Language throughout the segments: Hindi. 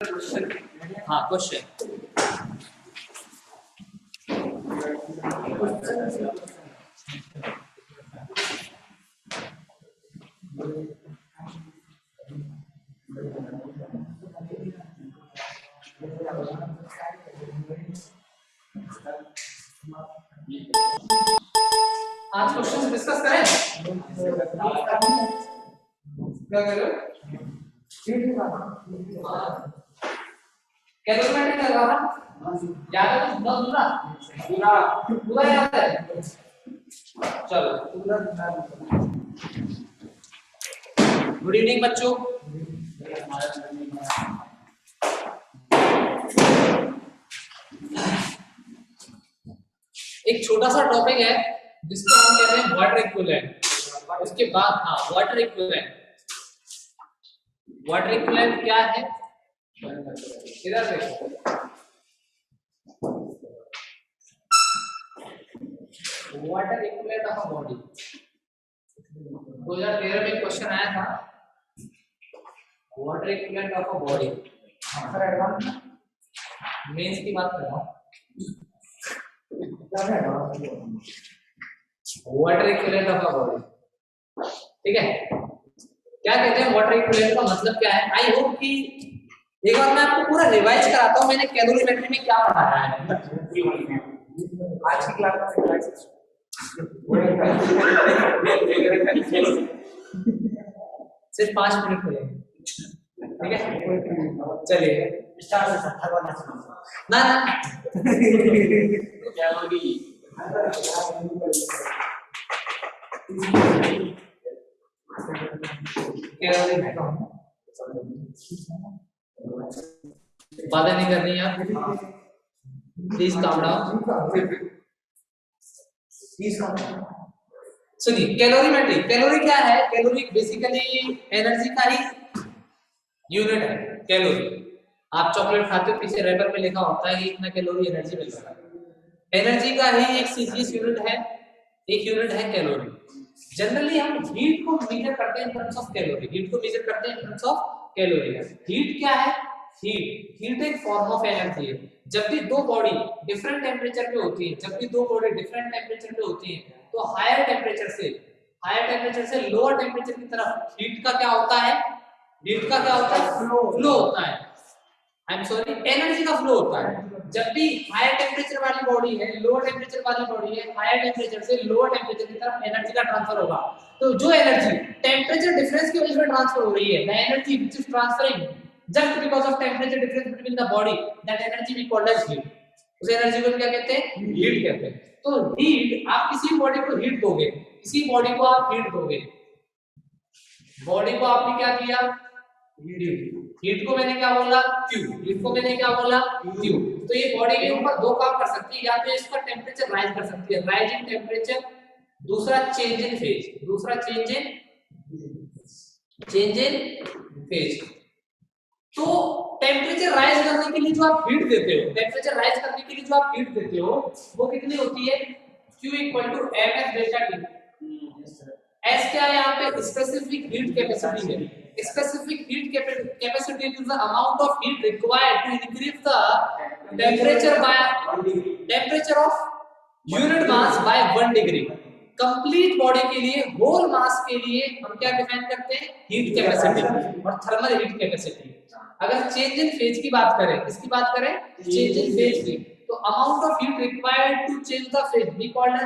हाँ क्वेश्चन आज क्वेश्चन डिस्कस करें क्या कर रहे हो कैलकुलेटर लगा रहा याद है तो पूरा पूरा पूरा याद है चलो गुड इवनिंग बच्चों एक छोटा सा टॉपिक है जिसको हम कहते हैं वाटर इक्विवेलेंट उसके बाद हाँ वाटर इक्विवेलेंट क्या है इधर देखो water equivalent of a body 2013 में क्वेश्चन आया था water equivalent of a body sir advance mains की बात कर रहा हूं water equivalent of a body ठीक है क्या कहते हैं वाटर इक्विवेलेंट का मतलब क्या है आई होप कि एक बार मैं आपको पूरा रिवाइज कराता हूं मैंने कैलोरीमेट्री में क्या पढ़ाया है आज की क्लास में सिर्फ 5 मिनट मिलेंगे ठीक है चलिए स्टार्ट से 70 वाला ना क्या होगी बातें नहीं करनी है प्लीज काम डाउन सुनिए कैलोरी क्या है कैलोरी बेसिकली एनर्जी का ही यूनिट है कैलोरी आप चॉकलेट खाते हो पीछे रैपर में लिखा होता है कि इतना कैलोरी एनर्जी मिल रहा है एनर्जी का ही एक सीजीएस यूनिट है एक यूनिट है कैलोरी जनरली हम हीट को मेजर करते हैं in terms of calorie heat क्या है हीट एक फॉर्म ऑफ एनर्जी है जब भी दो बॉडी डिफरेंट टेंपरेचर पे होती है तो हायर टेंपरेचर से लोअर टेंपरेचर की तरफ हीट का क्या होता है फ्लो होता है आई एम सॉरी एनर्जी का फ्लो होता है जब भी हायर टेंपरेचर वाली बॉडी है लोअर टेंपरेचर वाली बॉडी है हायर टेंपरेचर से लोअर टेंपरेचर की तरफ एनर्जी का ट्रांसफर होगा तो जो एनर्जी टेंपरेचर डिफरेंस की वजह से ट्रांसफर हो रही है the energy which is transferring just because of temperature difference between the body that energy we call as heat उस एनर्जी को क्या कहते हैं हीट कहते हैं तो हीट आप किसी बॉडी को हीट दोगे बॉडी को आपने क्या किया हीट को मैंने क्या बोला क्यू तो ये बॉडी के ऊपर दो काम कर सकती है या तो इसका टेंपरेचर राइज कर सकती है राइज इन टेंपरेचर दूसरा चेंज इन फेज तो टेम्परेचर राइज करने के लिए जो आप हीट देते हो वो कितनी होती है Q = mf delta T S क्या है यहाँ पे स्पेसिफिक हीट कैपेसिटी है specific heat capacity is the amount of heat required to increase the temperature of unit mass by 1 degree complete body के लिए होल मास के लिए हम क्या डिफाइन करते हैं हीट कैपेसिटी और थर्मल हीट कैपेसिटी अगर चेंज इन फेज की बात करें किसकी बात करें चेंज इन फेज की तो amount of heat required to change the phase we called as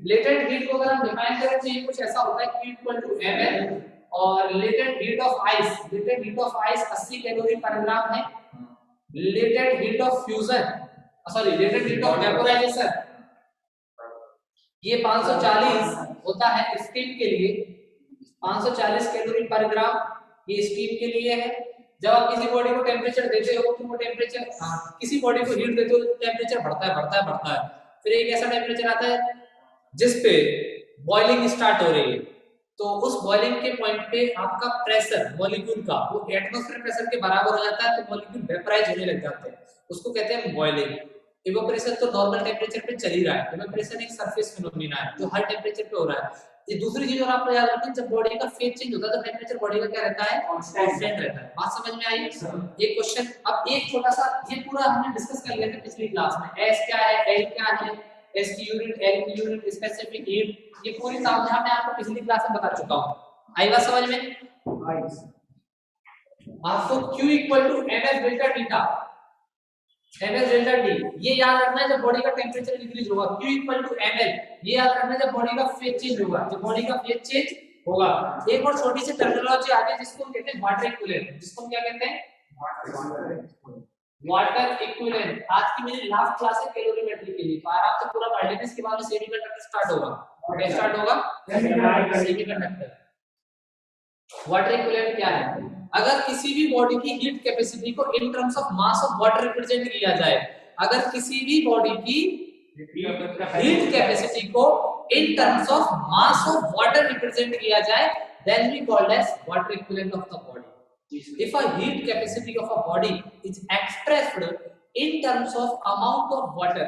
latent heat को अगर हम डिफाइन करें तो ये कुछ ऐसा होता है Q = ml और latent heat of ice 80 calorie पर ग्राम है लेटेंट हीट ऑफ वेपोराइजेशन ये 540 होता है स्टीम के लिए 540 कैलोरी पर ग्राम ये स्टीम के लिए है जब आप किसी बॉडी को टेंपरेचर देते हो तो वो टेंपरेचर किसी बॉडी को हीट देते हो तो टेंपरेचर बढ़ता है फिर एक ऐसा टेंपरेचर आता है जिस पे बॉइलिंग स्टार्ट हो रही है तो उस बॉइलिंग के पॉइंट पे आपका प्रेशर मॉलिक्यूल का वो एटमॉस्फेयर प्रेशर के बराबर हो जाता है तो मॉलिक्यूल वेपराइज होने लग जाते हैं उसको कहते हैं बॉइलिंग इवेपोरेशन तो नॉर्मल टेंपरेचर पे चल ही रहा है इवेपोरेशन एक सरफेस फिनोमेना है जो हर टेंपरेचर पे हो रहा है ये दूसरी चीज और आपको याद रखनी, जब बॉडी का फेज चेंज होता है तो टेम्परेचर बॉडी का क्या रहता है, कांस्टेंट रहता है। बात समझ में आई? ये क्वेश्चन अब एक छोटा सा, ये पूरा हमने डिस्कस कर लिया था पिछली क्लास में। एस क्या है, एल क्या है, एस की यूनिट, एल की यूनिट, स्पेसिफिक हीट, ये पूरी समझा मैं आपको पिछली क्लास में बता चुका हूं। आई बात समझ में? आपको Q equal to mf delta theta, mf delta t, ये याद रखना है जब बॉडी का टेम्परेचर इंक्रीज होगा। Q इक्वल टू ml, ये याद रखना है जब बॉडी का फेज चेंज होगा, जब बॉडी का फेज चेंज होगा। एक और छोटी सी टर्मिनोलॉजी आती है जिसको हम कहते हैं वाटर इक्विवेलेंट, जिसको हम क्या कहते हैं, वाटर इक्विवेलेंट। आज की मेरी लास्ट क्लास है कैलोरीमेट्री के लिए, तो आराम से पूरा पढ़ लेना, इसके बाद में सेमीकंडक्टर स्टार्ट होगा। क्या स्टार्ट होगा? सेमीकंडक्टर। वाटर इक्विवेलेंट क्या है? अगर किसी भी बॉडी की हीट कैपेसिटी को in terms of mass of water represent किया जाए, अगर किसी भी बॉडी की हीट कैपेसिटी को in terms of mass of water represent किया जाए, then we called as water equivalent of the body. If a heat capacity of a body is expressed in terms of amount of water,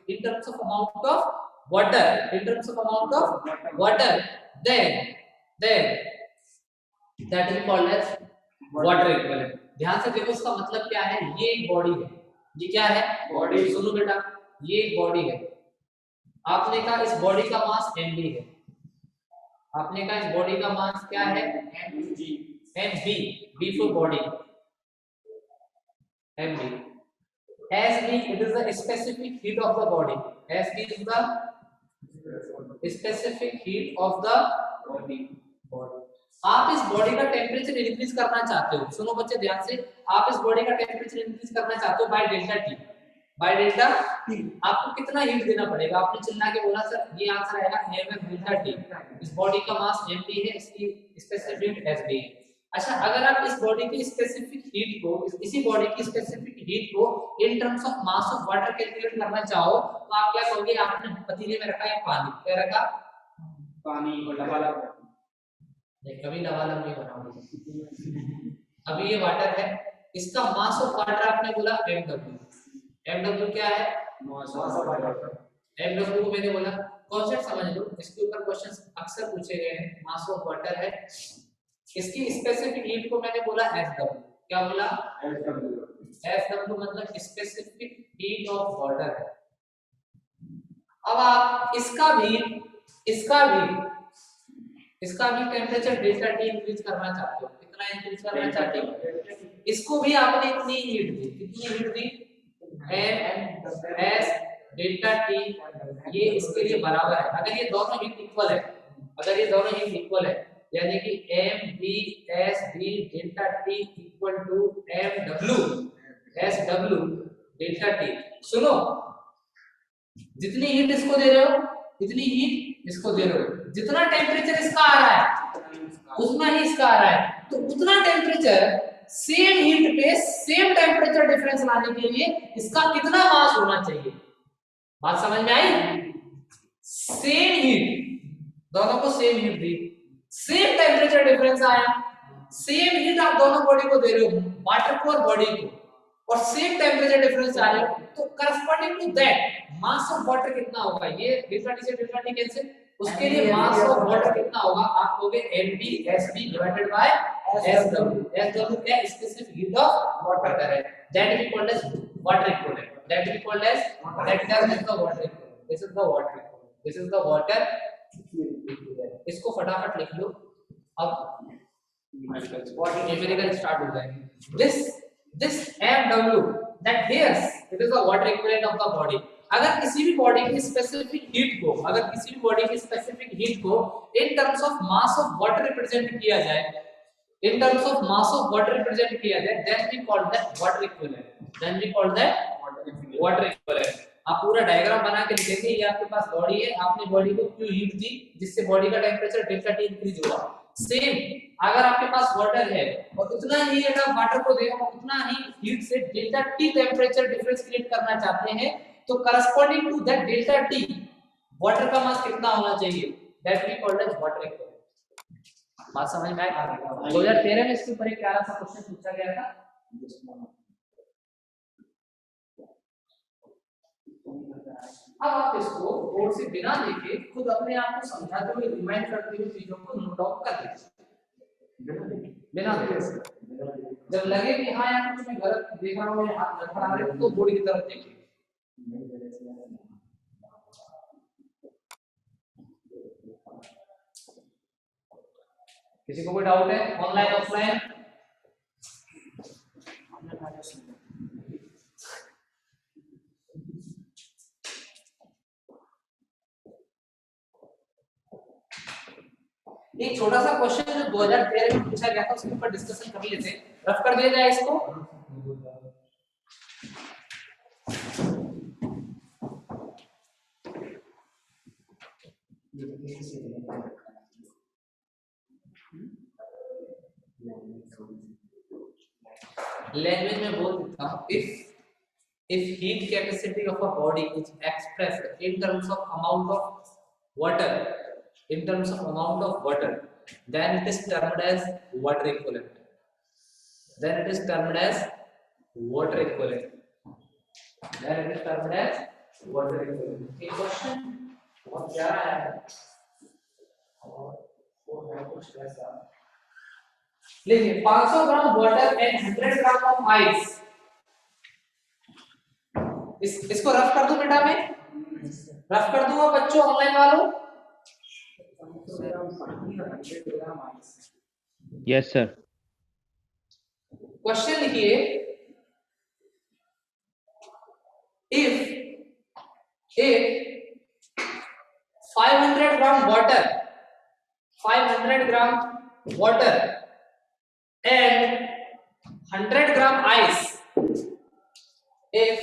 in terms of amount of water, in terms of amount of water, then that is called as water equivalent. ध्यान से देखो इसका मतलब क्या है। ये एक बॉडी है, ये क्या है, बॉडी। सुनो बेटा, ये एक बॉडी है, आपने कहा इस बॉडी का मास mv है, आपने कहा इस बॉडी का मास क्या है, mv, b for body, mv, as v it is the specific heat of the body, as v is the specific heat of the body. आप इस बॉडी का टेम्परेचर इंक्रीज करना चाहते हो, सुनो बच्चे ध्यान से, आप इस बॉडी का टेम्परेचर इंक्रीज करना चाहते हो by delta T, by delta T. आपको कितना हीट देना पड़ेगा? आपने चिल्ला के बोला सर ये आंसर आएगा mf डेल्टा टी। इस बॉडी का मास mv है, इसकी स्पेसिफिक हीट sv है। अच्छा, अगर आप इस बॉडी की स्पेसिफिक हीट को, इसी बॉडी की स्पेसिफिक हीट को in terms of mass of water calculate करना चाहो, तो आप क्या कहोगे? आपने पतीले में रखा है पानी, क्या रखा? पानी, और लबालब, कभी लबालब नहीं बनाओगे। अभी ये वाटर है, इसका मास ऑफ वाटर आपने बोला mw, mw क्या है, मास ऑफ वाटर। mw को मैंने बोला, कॉन्सेप्ट समझ लो, इसके ऊपर क्वेश्चंस अक्सर पूछे गए हैं। मास ऑफ वाटर है, इसकी स्पेसिफिक हीट को मैंने बोला sw, क्या बोला? sw मतलब स्पेसिफिक हीट ऑफ वाटर है। अब आप इसका भी टेम्परेचर डेल्टा टी इंक्रीज करना चाहते हो, कितना इंक्रीज करना चाहते हो? इसको भी आपने इतनी हीट दी, कितनी हीट दी, m s डेल्टा टी, ये इसके लिए बराबर है। अगर ये दोनों हीट इक्वल है, अगर ये दोनों हीट इक्वल है, यानी कि m v s v delta T equal to m w s w delta T. सुनो, जितनी हीट इसको दे रहे हो, इतनी हीट इसको दे रहे हो, जितना टेम्परेचर इसका आ रहा है उतना ही इसका आ रहा है, तो उतना टेम्परेचर सेम हीट पे सेम टेम्परेचर डिफरेंस लाने के लिए इसका कितना मास होना चाहिए? बात समझ में आई? सेम हीट, दोनों को सेम हीट दी, सेम टेम्परेचर डिफरेंस आया, सेम हीट आप दोनों बॉडी को दे रहे हो, वाटर को और बॉडी को, और सेम टेम्परेचर डिफरेंस आ रहा है, तो corresponding to that mass of water कितना होगा? ये डेल्टा टी से डेल्टा टी कैंसिल, उसके लिए मास ऑफ वाटर कितना होगा? आप कहोगे mv sv divided by sw। sw क्या स्पेसिफिक हीट ऑफ वाटर है, that is called as water equivalent, that is called as, that is the water equivalent, this is the water equivalent, this is the water equivalent. इसको फटाफट लिख लो, अब न्यूमेरिकल स्टार्ट हो जाएंगे। this mw, that here it is the water equivalent of the body। अगर किसी भी बॉडी की स्पेसिफिक हीट को, अगर किसी भी बॉडी की स्पेसिफिक हीट को in terms of mass of water represent किया जाए, in terms of mass of water represent किया जाए, then we call that water equivalent, then we call that water equivalent। आप पूरा डायग्राम बना के लिखेंगे, ये आपके पास बॉडी है, आपने बॉडी को क्यों हीट दी, जिससे बॉडी का टेम्परेचर डेल्टा टी इंक्रीज होगा। सेम अगर आपके पास वाटर है और उतना ही अगर वाटर को देगा, उतना ही हीट से delta T temperature difference create करना चाहते हैं, तो corresponding to that delta T water का मास कितना होना चाहिए, that we called as water equivalent. बात समझ में आई? 2013 में इसके ऊपर एक प्यारा सा क्वेश्चन पूछा गया था। अब आप इसको बोर्ड से बिना देखे खुद अपने आप को समझाते हुए रिमाइंड करते हुए चीजों को नोट डाउन कर लीजिए बिना देखे। जब लगे कि हाँ यार कुछ मैं गलत देख रहा हूँ या हाथ लड़खड़ा रहे तो बोर्ड की तरफ देखिए। किसी को कोई डाउट है ऑनलाइन ऑफलाइन? एक छोटा सा क्वेश्चन जो 2013 में पूछा गया था उसके ऊपर डिस्कशन कर लेते हैं। रफ कर दिया जाए इसको। लैंग्वेज में बोल देता हूँ। if heat capacity of a body is expressed in terms of amount of water, then it is termed as water equivalent. एक क्वेश्चन बहुत प्यारा है और वो है कुछ ऐसा। देखिए 500 gram water and 100 gram of ice. इसको रफ कर दूं बेटा मैं? रफ कर दूंगा बच्चों ऑनलाइन वालों? Yes sir. क्वेश्चन लिखिए if 500 gram water and 100 gram ice, if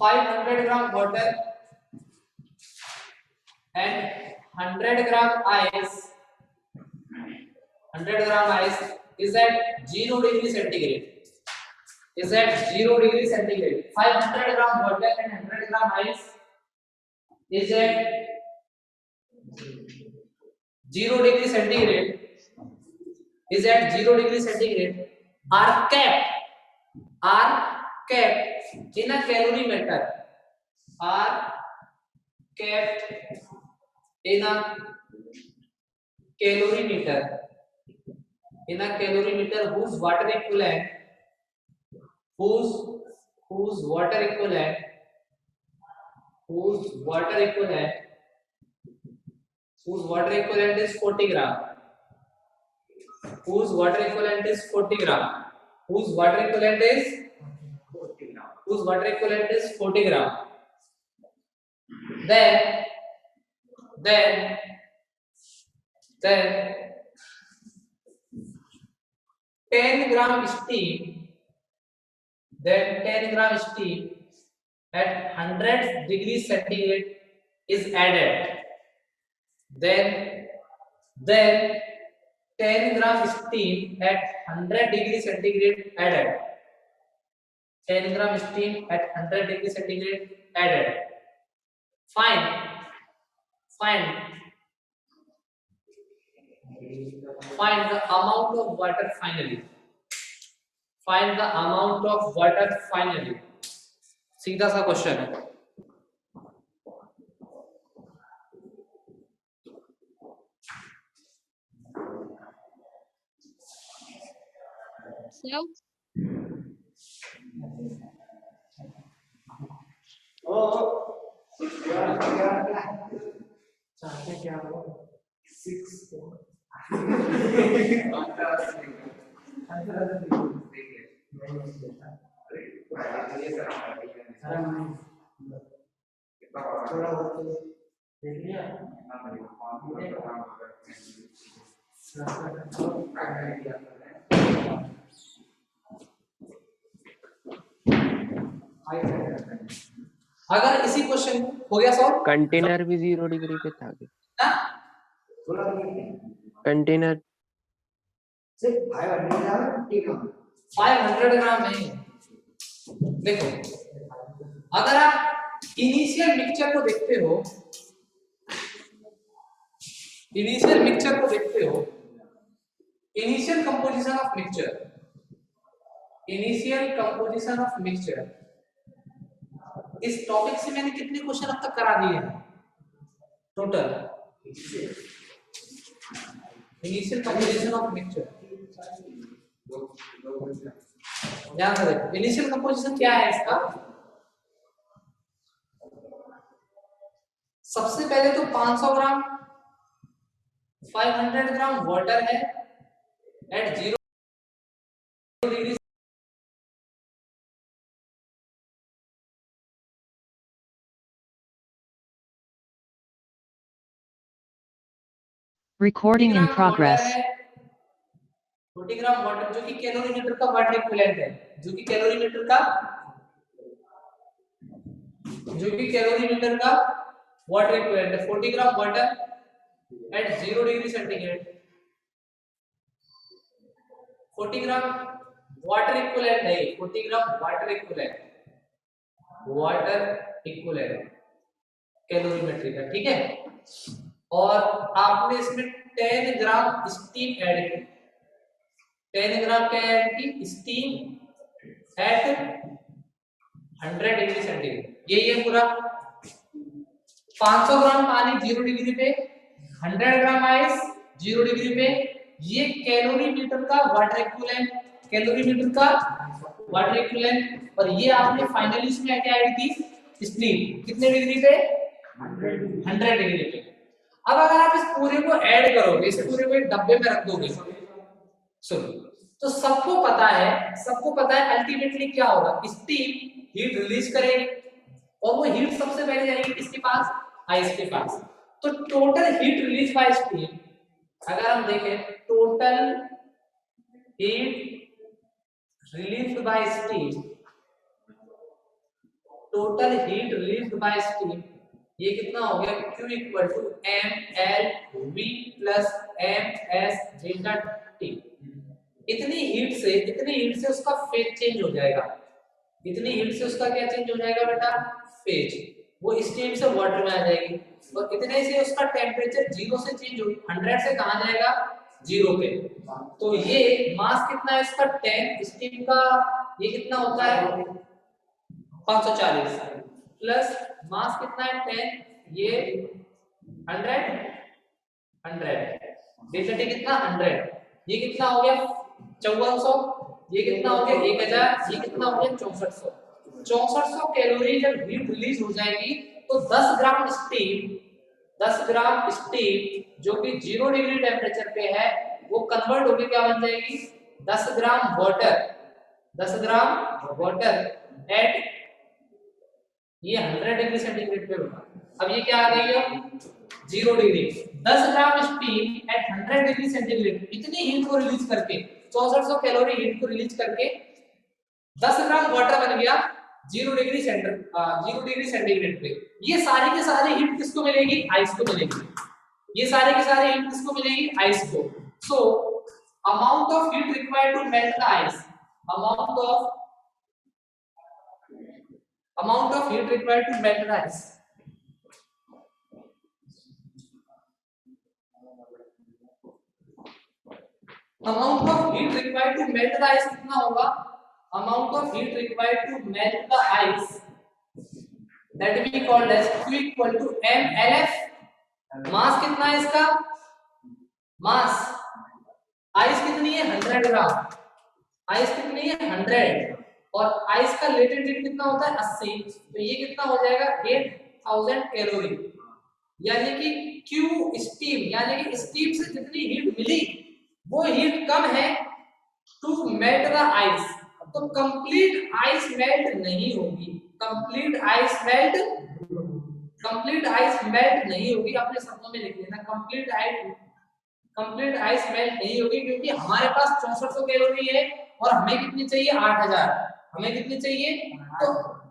500 gram water and 100 gram ice is at 0 degree centigrade. 500 gram water and 100 gram ice is at 0 degree centigrade. Are kept in a calorimeter. Are kept in a calorimeter. Whose water equivalent is 40 gram. Whose water equivalent is 40 gram. Then 10 gram steam. At 100 degrees centigrade is added. Then 10 gram steam at 100 degrees centigrade added. 10 gram steam at 100 degrees centigrade added. Find the amount of water finally. सीधा सा क्वेश्चन है। क्या हो 6 थोड़ा बहुत देख लिया। अगर इसी क्वेश्चन हो गया सॉल्व। कंटेनर भी 0 डिग्री पे था। कंटेनर सिर्फ 500 ग्राम नहीं। देखो अगर आप इनिशियल मिक्सचर को देखते हो, इनिशियल कंपोजिशन ऑफ मिक्सचर इस टॉपिक से मैंने कितने क्वेश्चन अब तक करा दिए हैं total? Initial composition of mixture, ध्यान से देखो इनिशियल कंपोजिशन क्या है इसका। सबसे पहले तो 500 ग्राम 500 ग्राम वाटर है at 0 degree. Recording in progress. 40 gram water जो कि कैलोरीमीटर का वाट इक्विवेलेंट है, जो कि कैलोरीमीटर का वाटर इक्विवेलेंट है। 40 gram water at 0 degree centigrade, 40 gram water equivalent है, 40 ग्राम वाटर इक्विवेलेंट कैलोरीमेट्री का, ठीक है। और आपने इसमें 10 ग्राम स्टीम ऐड की, 10 ग्राम क्या ऐड की? स्टीम एट 100 डिग्री सेंटीग्रेड, यही है पूरा। 500 ग्राम पानी 0 डिग्री पे, 100 ग्राम आइस 0 डिग्री पे, ये कैलोरीमीटर का वाटर इक्विवेलेंट, और ये आपने फाइनली इसमें क्या ऐड की? स्टीम कितने डिग्री पे? 100 डिग्री पे। अब अगर आप इस पूरे को ऐड करोगे, इस पूरे को एक डब्बे में रख दोगे, सुनो, तो सबको पता है अल्टीमेटली क्या होगा? स्टीम हीट रिलीज करेगी और वो हीट सबसे पहले जाएगी किसके पास? आइस के पास। तो total heat release by steam, अगर हम देखें total heat release by steam, ये कितना हो गया? Q equal to mL V + ms delta T। इतनी हीट से उसका फेज चेंज हो जाएगा, इतनी हीट से उसका क्या चेंज हो जाएगा बेटा? फेज। वो स्टीम से वाटर में आ जाएगी, और इतने से उसका टेम्परेचर 0 से चेंज हो, 100 से कहां जाएगा? 0 पे। तो ये मास कितना है इसका? 10, स्टीम का ये कितना होता है? 540 प्लस मास कितना है? 10, ये 100 डेल्टा टी कितना? 100, ये कितना हो गया? 5400, ये कितना हो गया? 1000, ये कितना हो गया? 6400। 6400 कैलोरी जब हीट रिलीज हो जाएगी तो 10 ग्राम स्टीम जो कि 0 डिग्री टेम्परेचर पे है, वो कन्वर्ट होके क्या बन जाएगी? 10 ग्राम वाटर एट ये 100 डिग्री सेंटीग्रेड पे होगा। अब ये क्या आ गई है? 0 डिग्री। 10 ग्राम स्टीम एट 100 डिग्री सेंटीग्रेड, इतनी हीट को रिलीज करके, 6400 कैलोरी हीट को रिलीज करके 10 ग्राम वाटर बन गया 0 डिग्री सेंटीग्रेड पे। ये सारी की सारी हीट किसको मिलेगी? आइस को मिलेगी। ये सारी की सारी हीट किसको मिलेगी? आइस को। So amount of heat required to melt the ice, amount of heat required to melt the ice, amount of heat required to melt the ice कितना होगा? amount of heat required to melt the ice that we called as Q equal to mLF। मास कितना है इसका? मास आइस कितनी है? 100 ग्राम। आइस कितनी है? 100, और आइस का लेटेंट हीट कितना होता है? 80। तो ये कितना हो जाएगा? 8000 कैलोरी, यानी कि Q स्टीम, यानी कि स्टीम से जितनी हीट मिली वो हीट कम है टू मेल्ट द आइस। तो कंप्लीट आइस मेल्ट नहीं होगी, कंप्लीट आइस मेल्ट नहीं होगी। अपने शब्दों में लिख लेना, कंप्लीट आइस मेल्ट नहीं होगी, क्योंकि हमारे पास 6400 कैलोरी है और हमें कितनी चाहिए? 8000। हमें कितनी चाहिए? तो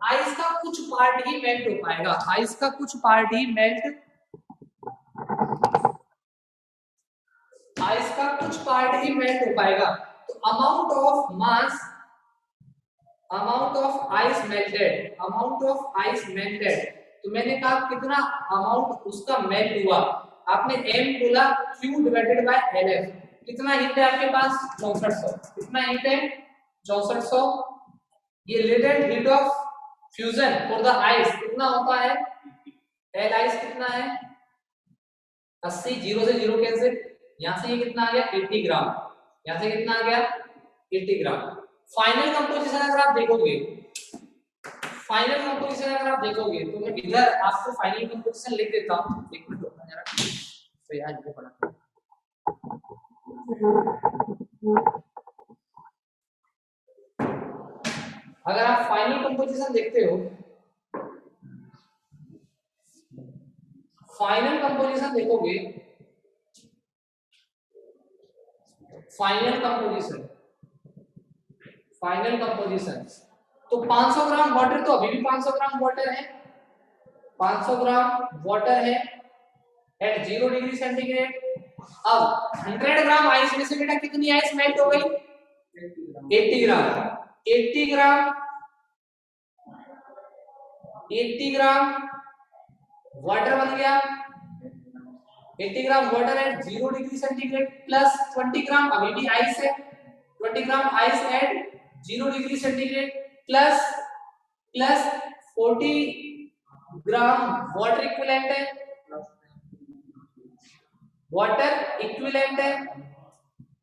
आइस का कुछ पार्ट ही मेल्ट हो पाएगा, आइस का कुछ पार्ट ही मेल्ट हो पाएगा। तो अमाउंट ऑफ आइस मेल्टेड, तो मैंने कहा कितना अमाउंट उसका मेल्ट हुआ, आपने m बोला Q डिवाइडेड बाय LF। कितना हीट है आपके पास? 6400। कितना हीट है? 6400। ये latent heat of fusion for the ice कितना होता है, एल आइस कितना है 80, 0 से 0 कैंसिल, यहां से ये कितना आ गया 80 ग्राम, यहां से कितना आ गया 80 ग्राम। फाइनल कंपोजिशन अगर आप देखोगे, फाइनल कंपोजिशन अगर आप देखोगे तो मैं इधर आपको फाइनल कंपोजिशन लिख देता हूं, एक मिनट रुकना जरा, तो यार ये पढ़ा अगर आप फाइनल कंपोजिशन देखते हो, फाइनल कंपोजिशन देखोगे, फाइनल कंपोजिशन, फाइनल कंपोजिशन तो 500 ग्राम वाटर, तो अभी भी 500 ग्राम वाटर है, 500 ग्राम वाटर है एट 0 डिग्री सेंटीग्रेड। अब 100 ग्राम आइस में से बेटा कितनी आइस मेल्ट हो गई 80 ग्राम, 80 ग्राम, 80 ग्राम वाटर बन गया, 80 gram water at 0 degree centigrade plus 20 ग्राम अभी भी आइस है, 20 gram ice eight 0 degree centigrade plus 40 gram water equivalent है, वाटर इक्विवेलेंट है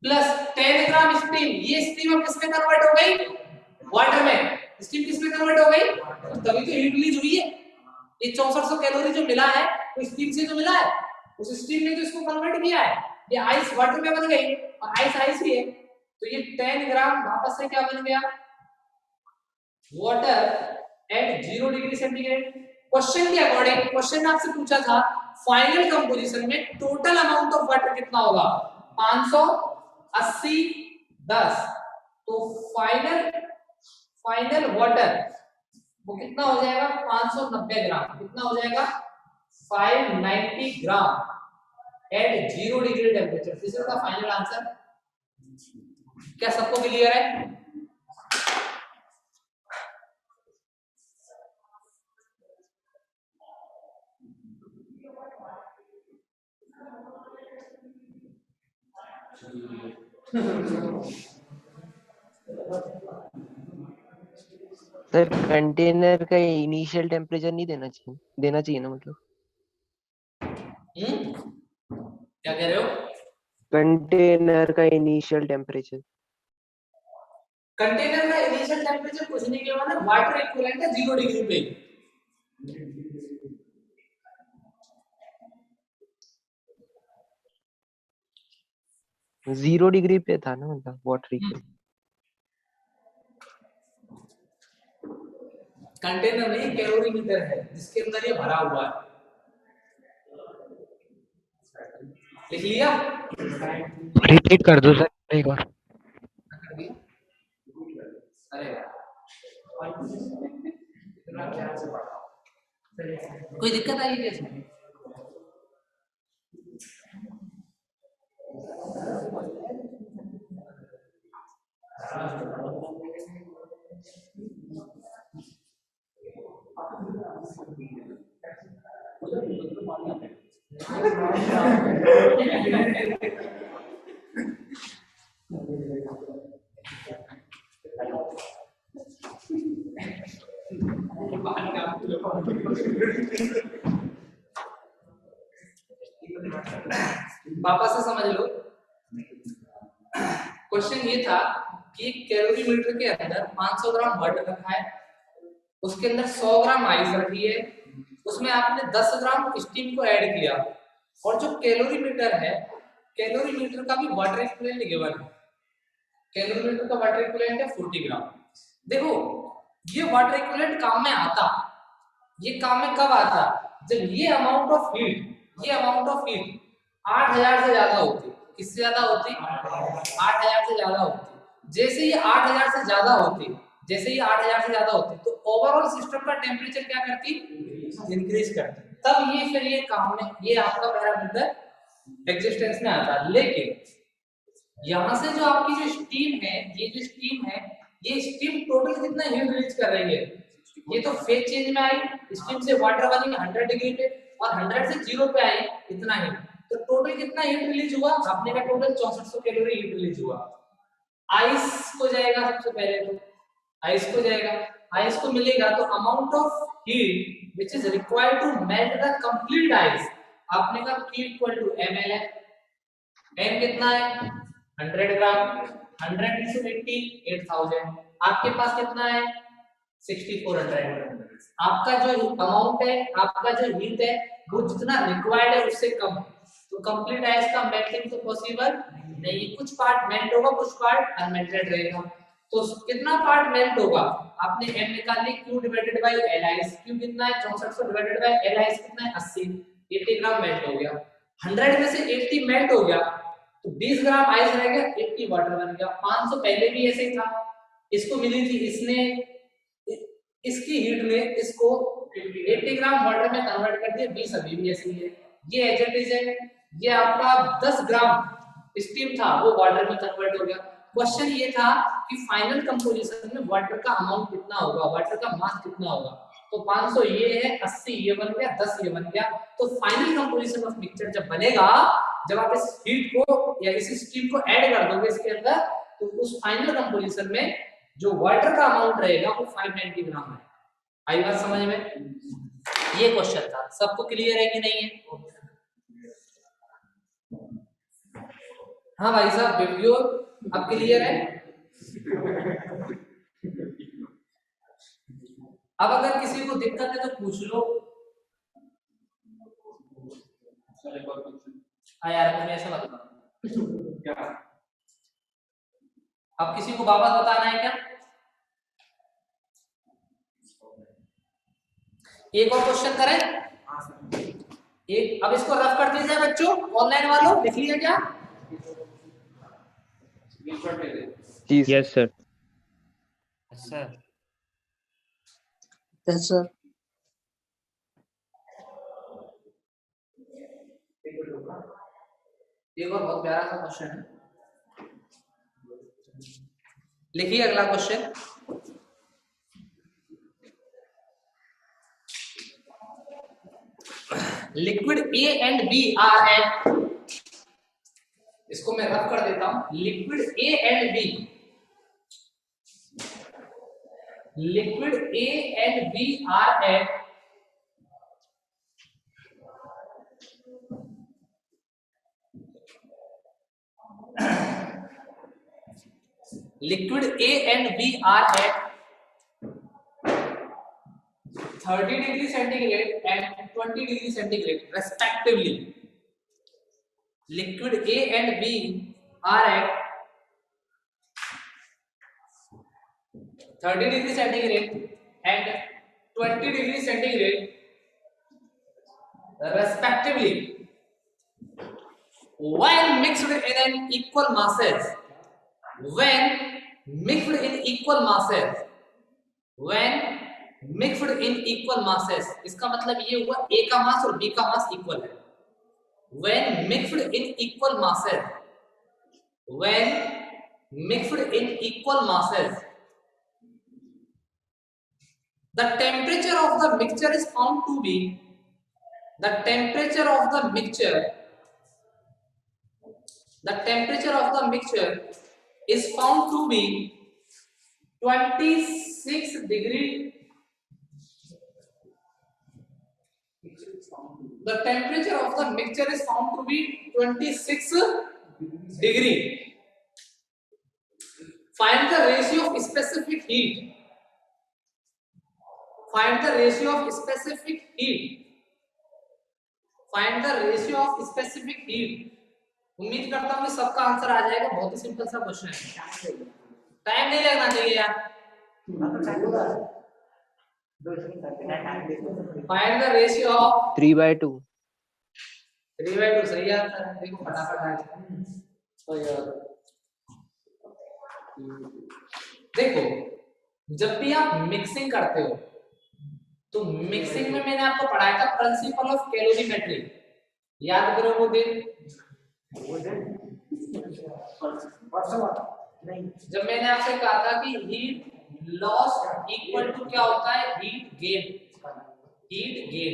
प्लस 10 ग्राम स्टीम, ये स्टीम अब किसमें कन्वर्ट हो गई वाटर में, स्टीम किसमें कन्वर्ट हो गई, तभी तो हीट रिलीज हुई है। ये 6400 कैलोरी जो मिला है वो स्टीम से तो मिला है, उस स्टीम ने तो इसको कन्वर्ट किया है, ये आइस वाटर में बन गई और आइस आइस ही है, तो ये 10 ग्राम वापस से क्या बन गया water at 0 degree centigrade. Question के अकॉर्डिंग, क्वेश्चन आपसे पूछा था फाइनल कंपोजिशन में टोटल अमाउंट ऑफ वाटर कितना होगा 580 10, तो फाइनल वाटर वो कितना हो जाएगा 590 ग्राम, कितना हो जाएगा 590 gram at 0 degree temperature. This is the final answer. क्या सबको क्लियर है? सर कंटेनर का इनिशियल टेम्परेचर नहीं देना चाहिए ना, मतलब क्या कह रहे हो? कंटेनर का इनिशियल टेम्परेचर, कंटेनर का इनिशियल टेम्परेचर कुछ नहीं के मतलब वाटर इक्विवेलेंट है 0 डिग्री पे, 0 डिग्री पे था ना, मतलब वाटर इक्वल। कंटेनर नहीं कैलोरीमीटर है जिसके अंदर ये भरा हुआ है, लिख लिया? रिपीट कर दो सर एक बार। अरे कोई दिक्कत आई क्या इसमें? वापस से समझ लो, क्वेश्चन ये था कि कैलोरीमीटर के अंदर 500 ग्राम वाटर रखा है, उसके अंदर 100 ग्राम आइस रखी है, उसमें आपने 10 ग्राम स्टीम को ऐड किया, और जो कैलोरीमीटर है, कैलोरीमीटर का भी वाटर इक्विवेलेंट गिवन है, कैलोरीमीटर का वाटर इक्विवेलेंट है 40 ग्राम। देखो ये वाटर इक्विवेलेंट काम में आता, ये काम में कब आता, जब ये अमाउंट ऑफ हीट, ये अमाउंट ऑफ हीट 8000 से ज्यादा होती, किससे ज्यादा होती 8000 से ज्यादा होती। जैसे ये 8000 से ज्यादा होती, जैसे ये 8000 से ज्यादा होती तो ओवरऑल सिस्टम का टेम्परेचर क्या करती इंक्रीज करती, तब ये फिर ये काम में ये आपका पैरामीटर एग्जिस्टेंस में आता। लेकिन यहां से जो आपकी जो स्टीम है, ये जो स्टीम है, ये स्टीम टोटल कितना हीट रिलीज कर रही है, ये तो फेज चेंज में आई, स्टीम से वाटर बनी 100 डिग्री पे और 100 से 0 पे आई इतना ही, तो टोटल कितना हीट रिलीज हुआ आपने का टोटल 6400 कैलोरी हीट रिलीज हुआ। आइस को जाएगा सबसे पहले, तो आइस को जाएगा, आइस को मिलेगा तो amount of heat which is required to melt the complete ice, आपने कहा Q इक्वल टू ml है। m कितना है 100 ग्राम, 100 into 80 8000, आपके पास कितना है 6400। आपका जो अमाउंट है, आपका जो हीट है वो जितना रिक्वायर्ड है उससे कम है, तो कंप्लीट आइस का मेल्टिंग तो पॉसिबल नहीं, कुछ पार्ट मेल्ट होगा कुछ पार्ट अनमेल्टेड रहेगा। तो कितना पार्ट मेल्ट होगा, आपने m निकाल ली, Q divided by L ice, Q कितना है 6400 डिवाइडेड बाय L आइस कितना है 80, 80 ग्राम मेल्ट हो गया। 100 में से 80 मेल्ट हो गया तो 20 ग्राम आइस रह गया, 80 वाटर बन गया। 500 पहले भी ऐसे ही था, इसको मिली थी, इसने इसकी हीट ने इसको 80 ग्राम वाटर में कन्वर्ट कर दिया, 20 अभी भी ऐसे ही है। ये एच इट इज है, ये आपका 10 ग्राम स्टीम था वो वाटर में कन्वर्ट हो गया। क्वेश्चन ये था कि फाइनल कंपोजिशन में वाटर का अमाउंट कितना होगा, वाटर का मास कितना होगा। तो 500 ये है, 80 ये बन गया, 10 ये बन गया। तो फाइनल कंपोजिशन ऑफ मिक्सचर जब बनेगा, जब आप इस हीट को या इस स्टीम को ऐड कर दोगे इसके अंदर, तो उस फाइनल कंपोजिशन में जो वाटर का अमाउंट रहेगा वो 590 ग्राम है। आई बात समझ में? ये क्वेश्चन था, सबको क्लियर है कि नहीं है? हाँ भाई साहब, वीडियो अब क्लियर है? अब अगर किसी को दिक्कत है तो पूछ लो। हाँ यार, मुझे ऐसा लगता क्या अब किसी को वापस बताना है क्या? एक और क्वेश्चन करें? एक, अब इसको रफ कर दिया जाए बच्चों, ऑनलाइन वालों लिख लिया क्या? Yes sir. अच्छा यस सर। एक और बहुत प्यारा सा क्वेश्चन है, लिखिए अगला question. Liquid A and B are at, इसको मैं रफ कर देता हूं, liquid A and B, liquid A and B are at liquid A and B are at 30 degree centigrade and 20 degree centigrade respectively. Liquid A and B are at 30 degree centigrade and 20 degree centigrade respectively when mixed in an equal masses. When mixed in equal masses, when mixed in equal masses, इसका मतलब ये हुआ A का मास और B का मास इक्वल है। When mixed in equal masses, when mixed in equal masses, the temperature of the mixture is found to be, the temperature of the mixture, the temperature of the mixture is found to be 26 degree. The temperature of the mixture is found to be 26 degree. Find the ratio of specific heat. Find the ratio of specific heat. Find the ratio of specific heat. उम्मीद करता हूँ कि सबका आंसर आ जाएगा, बहुत ही सिंपल सा क्वेश्चन है, टाइम नहीं लगना चाहिए यार। Find the ratio of 3/2। 3/2 सही आंसर है, देखो फटाफट आ गया। देखो जब भी आप मिक्सिंग करते हो तो मिक्सिंग में मैंने आपको पढ़ाया था प्रिंसिपल ऑफ कैलोरीमेट्री, याद करो वो दिन जब मैंने आपसे कहा था कि हीट लॉस इक्वल टू क्या होता है, हीट गेन। हीट गेन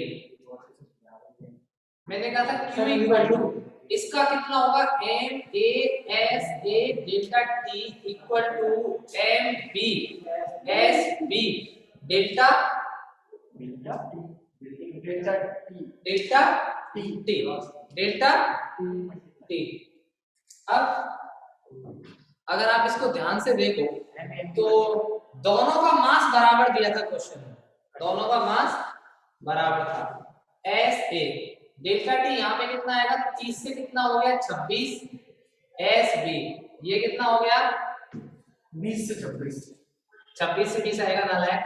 मैंने कहा था Q इक्वल टू, इसका कितना होगा MASA delta T equal to MBSB delta T. अब अगर आप इसको ध्यान से देखो तो दोनों का मास बराबर दिया था क्वेश्चन में, दोनों का मास बराबर था। एस ए डेल्टा टी यहाँ पे कितना आएगा, 30 से कितना हो गया 26, एस बी ये कितना हो गया 20 से 26, 26 से 20 आएगा नालायक,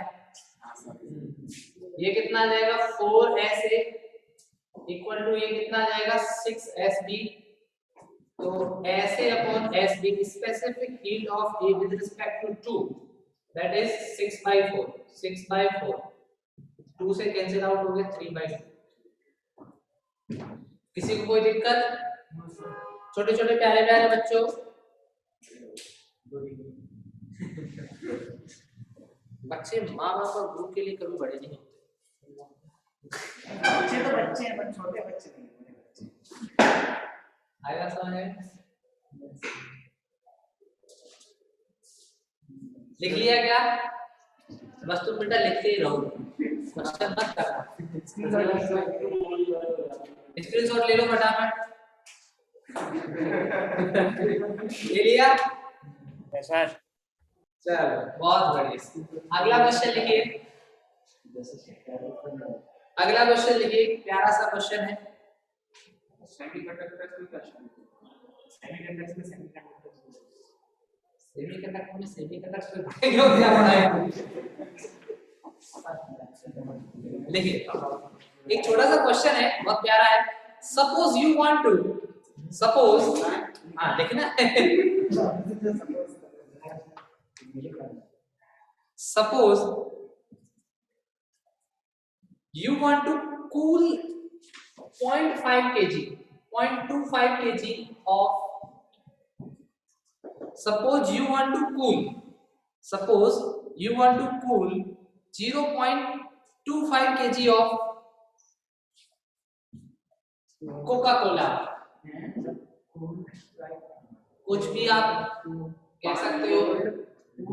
ये कितना आ जाएगा 4 एस ए इक्वल टू ये कितना आ जाएगा 6 एस बी। तो S A upon S B specific heat of A with respect to 2 that is 6/4, 6/4 2 से कैंसिल आउट हो गया 3/4। किसी को कोई दिक्कत? छोटे छोटे प्यारे प्यारे बच्चों बच्चे माँ बाप और ग्रुप के लिए कभी बड़े नहीं होते। बच्चे तो बच्चे हैं पर छोटे बच्चे नहीं, बड़े बच्चे। आएगा समझ में? लिख लिया क्या? बस तुम बेटा लिखते ही रहो, क्वेश्चन मत करना। स्क्रीनशॉट ले लो फटाफट। ले लिया? सर चलो बहुत बढ़िया। अगला क्वेश्चन लिखिए, अगला क्वेश्चन लिखिए, प्यारा सा क्वेश्चन है। सेमीकंडक्टर में सेमीकंडक्टर पढ़ेंगे और क्या पढ़ाएंगे? देखिए एक छोटा सा क्वेश्चन है, बहुत प्यारा है। Suppose you want to, suppose हाँ लिखना suppose you want to cool 0.5 kg 0.25 kg of suppose you want to cool 0.25 kg of Coca Cola, कुछ भी आप कह सकते हो,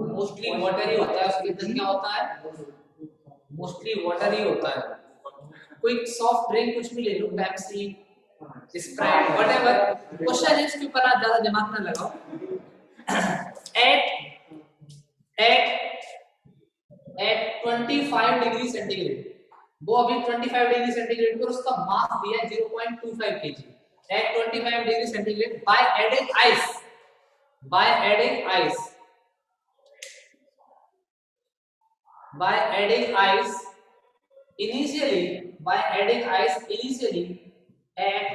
मोस्टली वाटर ही होता है, उसके अंदर क्या होता है, मोस्टली वाटर ही होता है। कोई सॉफ्ट ड्रिंक कुछ भी ले लो, पेप्सी, स्प्राइट, व्हाटएवर। क्वेश्चन है इसके ऊपर आप ज्यादा दिमाग ना लगाओ। एट 25 डिग्री सेंटीग्रेड, वो अभी 25 डिग्री सेंटीग्रेड पर उसका मास दिया है 0.25 kg at 25 degree centigrade by adding ice by adding ice initially at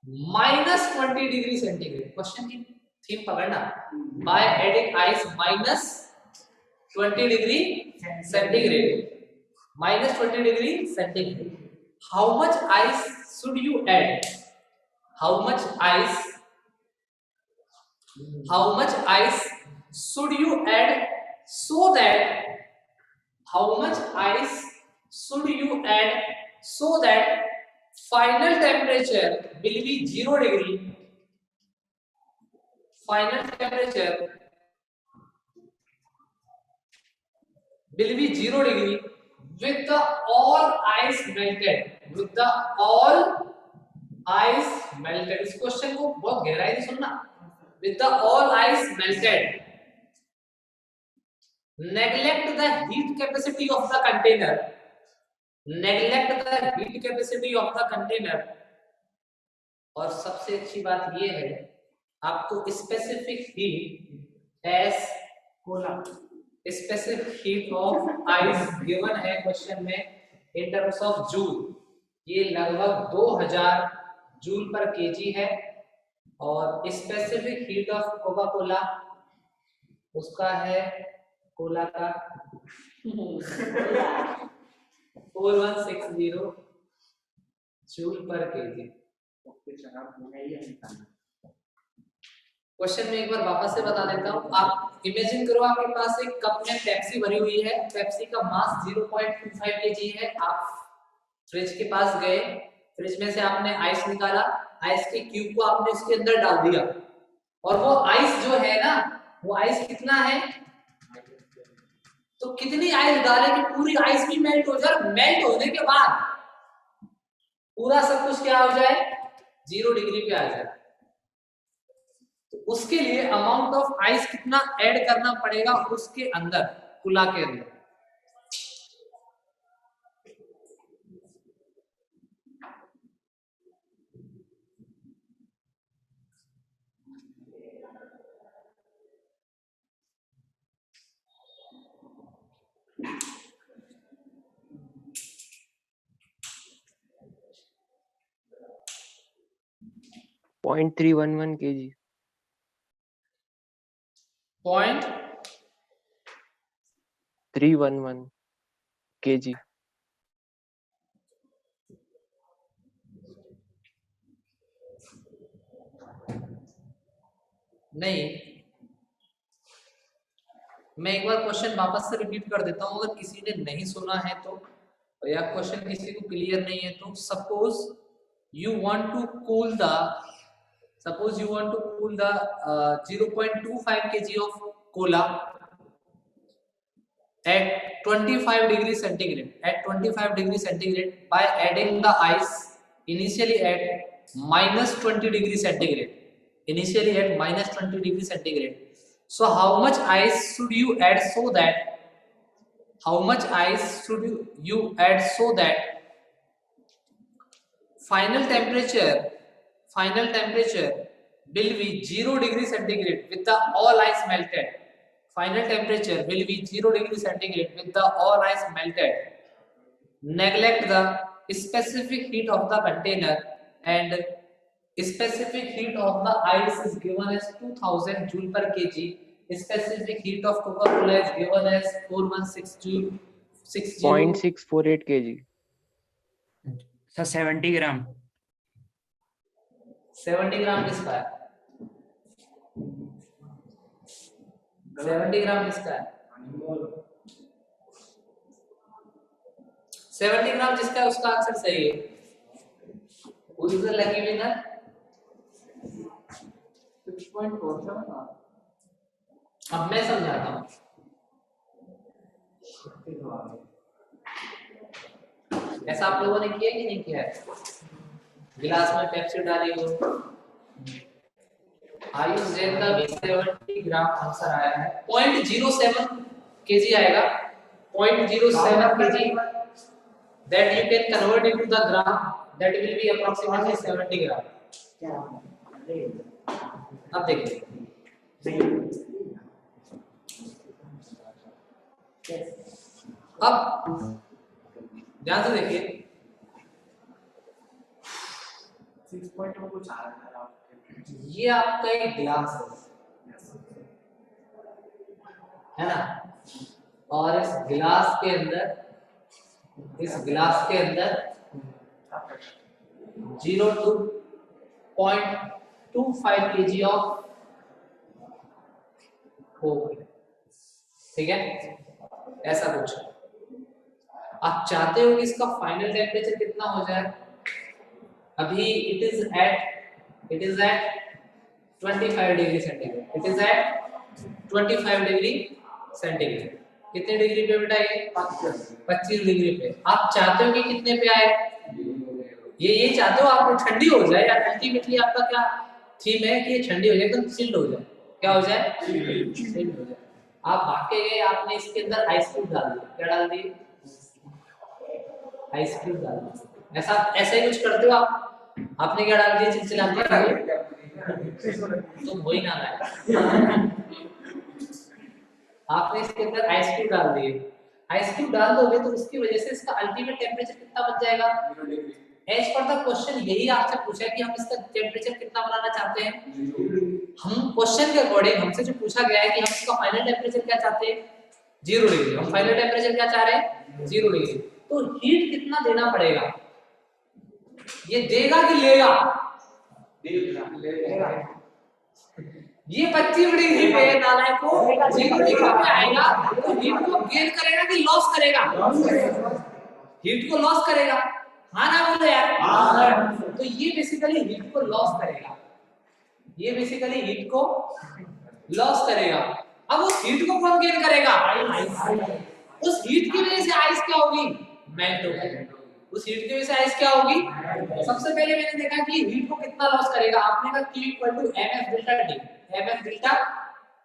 -20 degree centigrade। Question की थीम पकड़ना, by adding ice -20 degree centigrade, -20 degree centigrade। how much ice should you add? how much ice should you add so that final temperature will be 0 degree, final temperature will be 0 degree with the all ice melted, इस क्वेश्चन को बहुत गहराई से सुनना। with the all ice melted, neglect the heat capacity of the container, और सबसे अच्छी बात ये है आपको specific heat S Cola, specific heat of ice given है क्वेश्चन में इन टर्म्स ऑफ जूल। ये लगभग 2000 जूल पर केजी है, और specific heat of Coca Cola उसका है कोला का 4160 जूल पर केजी। क्वेश्चन में एक बार वापस से बता देता हूँ। आप इमेजिन करो आपके पास एक कप में पेप्सी भरी हुई है, पेप्सी का मास 0.25 केजी है। आप फ्रिज के पास गए, फ्रिज में से आपने आइस निकाला, आइस के क्यूब को आपने उसके अंदर डाल दिया, और वो आइस जो है ना, वो आइस कितना है, तो तो कितनी आइस डालें कि पूरी आइस भी मेल्ट हो जाए, और मेल्ट होने के बाद पूरा सब कुछ क्या हो जाए, 0 डिग्री पे आ जाए। तो उसके लिए अमाउंट ऑफ आइस कितना ऐड करना पड़ेगा उसके अंदर, कुला के अंदर। Point 311 kg। 311 kg। नहीं, मैं एक बार क्वेश्चन वापस से रिपीट कर देता हूं, अगर किसी ने नहीं सुना है तो, या क्वेश्चन किसी को क्लियर नहीं है तो। Suppose you want to cool the 0.25 kg of cola at 25 degree centigrade by adding the ice initially at -20 degree centigrade. So how much ice should you add so that final temperature will be 0 degree centigrade with the all ice melted. Final temperature will be 0 degree centigrade with the all ice melted. Neglect the specific heat of the container, and specific heat of the ice is given as 2000 joule per kg. Specific heat of Coca-Cola is given as 416 joule. 0.648 kg। Sir 70 ग्राम। 70 ग्राम किसका है? 70 ग्राम किसका है? 70 ग्राम जिसका है उसका आंसर सही है। Who is the lucky winner? 6.47। अब मैं समझाता हूँ। ऐसा आप लोगों ने किया कि नहीं किया है? गिलास में पेप्सी डाली हो, आयुष जैन का भी 70 ग्राम आंसर आया है। 0.07 kg आएगा, 0.07 kg that you can convert into the gram, that will be approximately 70 gram. अब देखिए, अब ध्यान से देखिए, 6.2 कुछ आ रहा है। ये आपका एक गिलास है ना, और इस गिलास के अंदर 0.25 kg ऑफ कोक, ठीक है, ऐसा कुछ। आप चाहते हो कि इसका फाइनल टेम्परेचर कितना हो जाए? अभी it is at 25 degree centigrade. It is at 25 degree centigrade. कितने डिग्री पे बेटा? ये 25 डिग्री पे। आप चाहते हो कि कितने पे आए? ये चाहते हो आप ठंडी हो जाए, या अल्टीमेटली आपका क्या थीम है कि ये ठंडी हो जाए, एकदम चिल्ड हो जाए। क्या हो जाए? चिल्ड हो जाए। आप भाग के गए, आपने इसके अंदर आइस क्यूब डाल दिया। क्या डाल दिए? आइस क्यूब डाल दिया। ऐसा ही कुछ करते हो आप? आपने क्या डाल दिया? चिलचिलाते हो तो वही ना लाए। आपने इसके अंदर आइस क्यूब डाल दिए। आइस क्यूब डाल दोगे तो उसकी वजह से इसका अल्टीमेट टेम्परेचर कितना बन जाएगा? एज पर द क्वेश्चन यही आपसे पूछा है कि हम इसका टेम्परेचर कितना बनाना चाहते हैं। हम क्वेश्चन के अकॉर्डिंग हमसे जो पूछा गया है कि हम इसका फाइनल टेम्परेचर क्या चाहते हैं? 0 डिग्री। हम फाइनल टेम्परेचर क्या चाह रहे हैं? 0 डिग्री। तो हीट कितना देना पड़ेगा? ये देगा कि लेगा? ये 25 डिग्री पे नालायक को 0 डिग्री पे आएगा तो हीट को गेन करेगा कि लॉस करेगा? हीट को लॉस करेगा। हाँ ना बोलो यार? तो ये बेसिकली हीट को लॉस करेगा। अब वो हीट को कौन गेन करेगा? उस हीट की वजह से आइस क्या होगी, मेल्ट होगी। उस हीट की वजह से आइस क्या होगी। सबसे पहले मैंने देखा कि हीट को कितना लॉस करेगा, आपने कहा Q = mf delta T। mf delta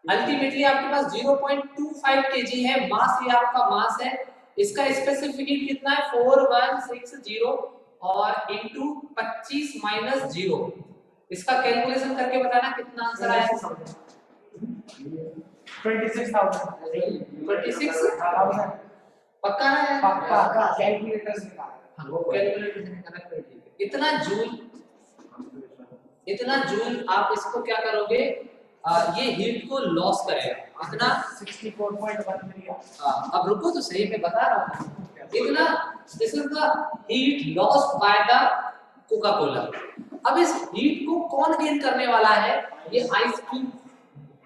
ultimately आपके पास 0.25 kg है मास, ये आपका मास है। इसका स्पेसिफिक हीट कितना है 4160 और इनटू 25 - 0। इसका कैलकुलेशन करके बताना कितना आंसर आया। 26,000 पक्का है, पक्का कैलकुलेटर से निकाला। हाँ, वो कैलकुलेटर से निकाला, फिर ठीक है। इतना जूल आप इसको क्या करोगे, ये हीट को लॉस करेगा इतना। 64.1 मिलियन। अब रुको तो सही, मैं बता रहा हूँ इतना। This is the heat loss by the Coca Cola. अब इस हीट को कौन गेन करने वाला है, ये आइस क्यूब।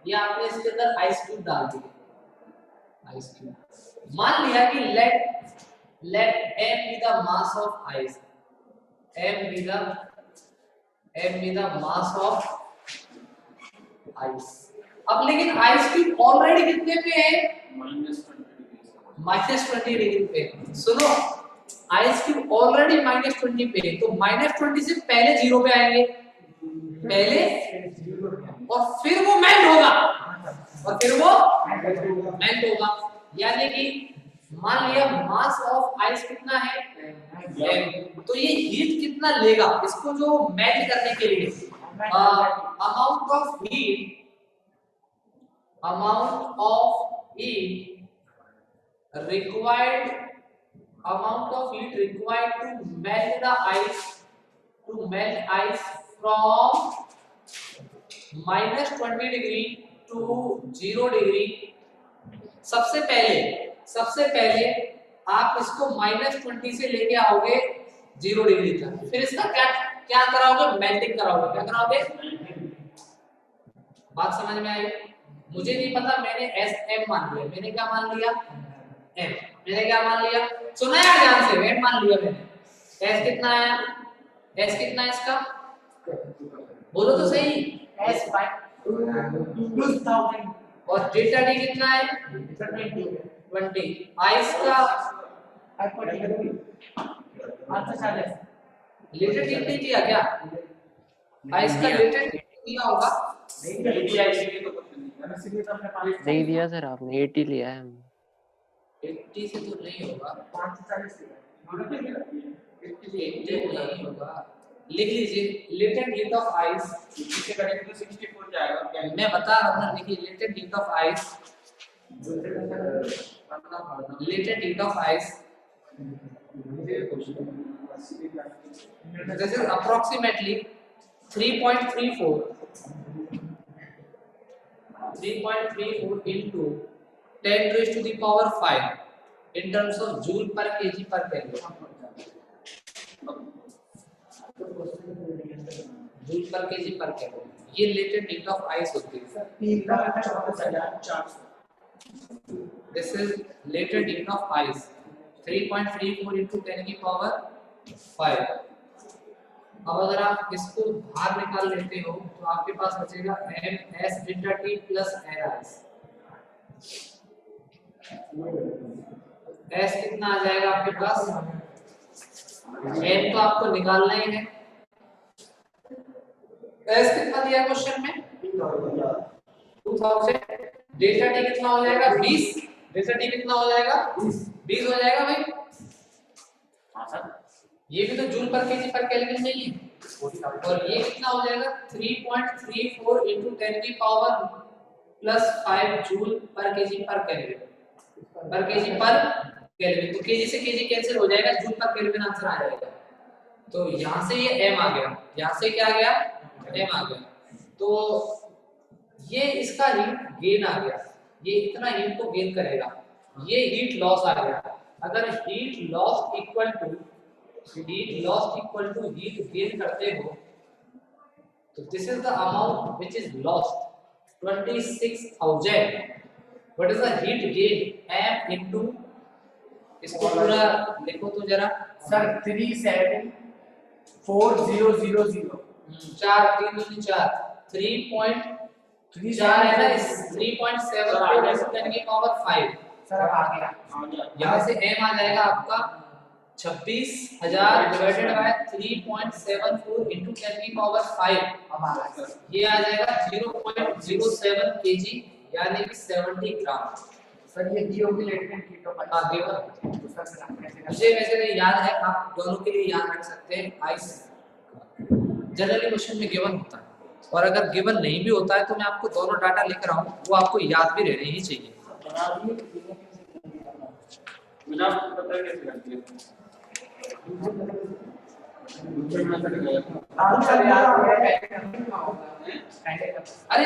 ये आपने इसके अंदर आइस क्यूब डाल दिए, आइस क्यूब। मान लिया कि let m be the mass of ice, m be the mass of ice। अब लेकिन आइस क्यूब ऑलरेडी कितने पे है, -20 डिग्री पे। सुनो, आइस क्यूब ऑलरेडी -20 पे है, तो -20 से पहले 0 पे आएंगे पहले, और फिर वो मेल्ट होगा, यानी कि मान लिया मास ऑफ आइस कितना है m, तो ये हीट कितना लेगा इसको जो मेल्ट करने के लिए। Amount of heat required to melt the ice, from -20 degree to 0 degree. सबसे पहले आप इसको -20 से लेके आओगे 0 डिग्री तक, फिर इसका क्या कराओगे, मेल्टिंग कराओगे। क्या कराओगे, बात समझ में आई। मुझे नहीं पता, मैंने SM मान लिया। मैंने क्या मान लिया, M। मैंने क्या मान लिया, सुना यार ध्यान से, M मान लिया मैंने। S कितना है, S कितना है इसका, बोलो तो सही। S by 2000 और डेल्टा T कितना है 20। आइस का लेटेड हीट नहीं दिया क्या, आइस का लेटेड हीट दिया होगा। नहीं दिया सर आपने, 80 लिया है। 80 से तो नहीं होगा, 80 नहीं होगा। लिख लीजिए लेटेड हीट ऑफ आइस, इससे करेंगे तो 64 जाएगा। मैं बता रहा हूं ना, देखिए latent heat of ice, latent heat of ice this is approximately 3.34 into 10⁵ in terms of joule per kg per Kelvin। Joule per KG per kelvin, ये लेटेड हीट ऑफ आइस होती है। This is latent heat of ice 3.34 into 10⁵। अब अगर आप इसको बाहर निकाल लेते हो तो आपके पास बचेगा ms delta T plus n ice. s कितना आ जाएगा आपके पास, n तो आपको निकालना ही है। s कितना दिया क्वेश्चन में 2000। डेल्टा T कितना हो जाएगा 20। डेल्टा T कितना हो जाएगा 20 हो जाएगा भाई। हां सर, ये भी तो joule per KG per kelvin नहीं है। और ये कितना हो जाएगा 3.34 into 10⁻⁵ joule per KG per kelvin. तो केजी से केजी कैंसिल हो जाएगा, जूल पर केल्विन आंसर आ जाएगा। तो यहां से ये m आ गया, यहां से क्या आ गया m आ गया। तो ये इसका हीट गेन आ गया, ये इतना हीट को गेन करेगा। ये हीट लॉस आ गया। अगर heat loss equal to heat gain करते हो तो this is the amount which is lost 26,000। What is the heat gain m into, इसको पूरा लिखो तो जरा सर 374,000 4 3 2 4 3.4 है ना, 3.74 10⁻⁵ सर अब आ गया। यहाँ से m आ जाएगा आपका 26,000 डिवाइडेड बाय 3.74 into 10 की पावर 5, अब आ गया सर। ये आ जाएगा 0.07 kg यानी कि 70 ग्राम। सर ये डी होगी लेटेंट हीट ऑफ हाँ गिवन, सर सर आप कैसे मुझे वैसे नहीं याद है, आप दोनों के लिए याद रख सकते हैं। आइस जनरली क्वेश्चन में गिवन होता है, और अगर गिवन नहीं भी होता है तो मैं आपको दोनों डाटा लेकर आऊँ, वो आपको याद भी रहने ही चाहिए। मुझे आपको पता है कैसे करती है? अरे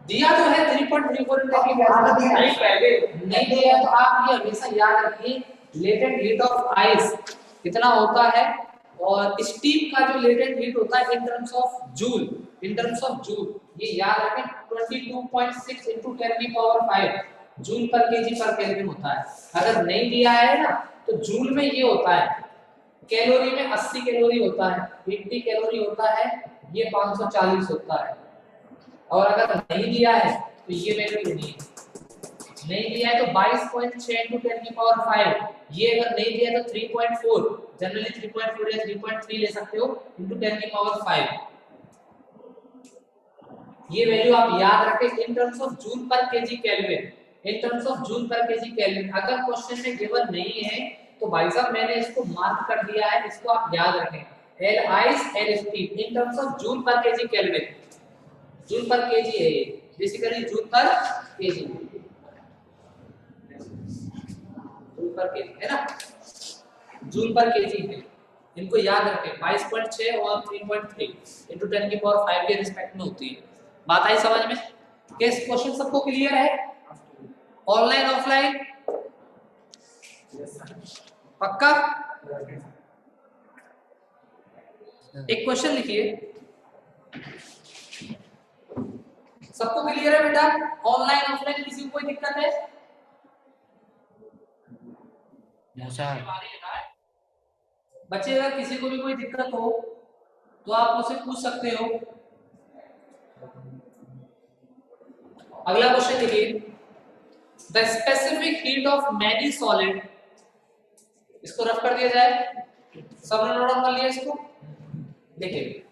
दिया तो है 3.34 नहीं पहले नहीं दिया तो आप ये हमेशा याद रखिए, लेटेंट हीट ऑफ आइस कितना होता है, और स्टीम का जो लेटेंट हीट होता है in terms of joule, in terms of joule, ये याद रखें 22.6 into 10 की power 5 joule per KG per kelvin होता है। अगर नहीं दिया है ना तो जूल में ये होता है, कैलोरी में 80 कैलोरी होता है, 80 कैलोरी होता है, ये 540 होता है। और अगर नहीं दिया है तो ये वैल्यू लेनी है, नहीं दिया है तो 22.6 into 10 की पावर 5, ये अगर नहीं दिया है तो 3.4, जनरली 3.4 या 3.3 ले सकते हो, into 10 की पावर 5। ये वैल्यू आप याद रखें in terms of joule per KG kelvin, in terms of joule per KG kelvin. अगर क्वेश्चन में गिवन नहीं है तो भाई साहब मैंने इसको मार्क कर दिया है, इसको आप याद रखें, L ice L steam in terms of joule per KG kelvin, joule per KG है ये, basically joule per KG, joule per KG है ना, जूल पर केजी है, इनको याद रखें। 22.6 और 3.3 into 10 की पावर 5 के रिस्पेक्ट में होती है। बात आई समझ में? कैसे क्वेश्चन सबको क्लियर है? ऑनलाइन ऑफलाइन पक्का? एक क्वेश्चन लिखिए, सबको क्लियर है बेटा? ऑनलाइन ऑफलाइन किसी को कोई दिक्कत है? सर बच्चे अगर किसी को भी कोई दिक्कत हो तो आप मुझसे पूछ सकते हो। अगला क्वेश्चन लिखिए, the specific heat of many solid, इसको रफ कर दिया जाए, सबने नोट डाउन कर लिया इसको? देखिए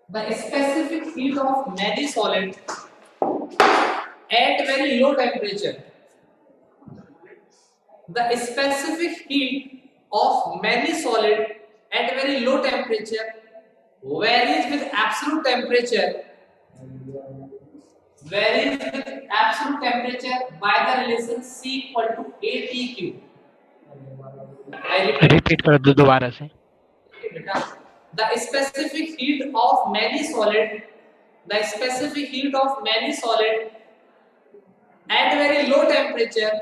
the specific heat of many solid at very low temperature, the specific heat of many solid at very low temperature varies with absolute temperature, varies with absolute temperature by the relation C equal to ATQ। Repeat कर दो दोबारा से। The specific heat of many solid, the specific heat of many solid at very low temperature,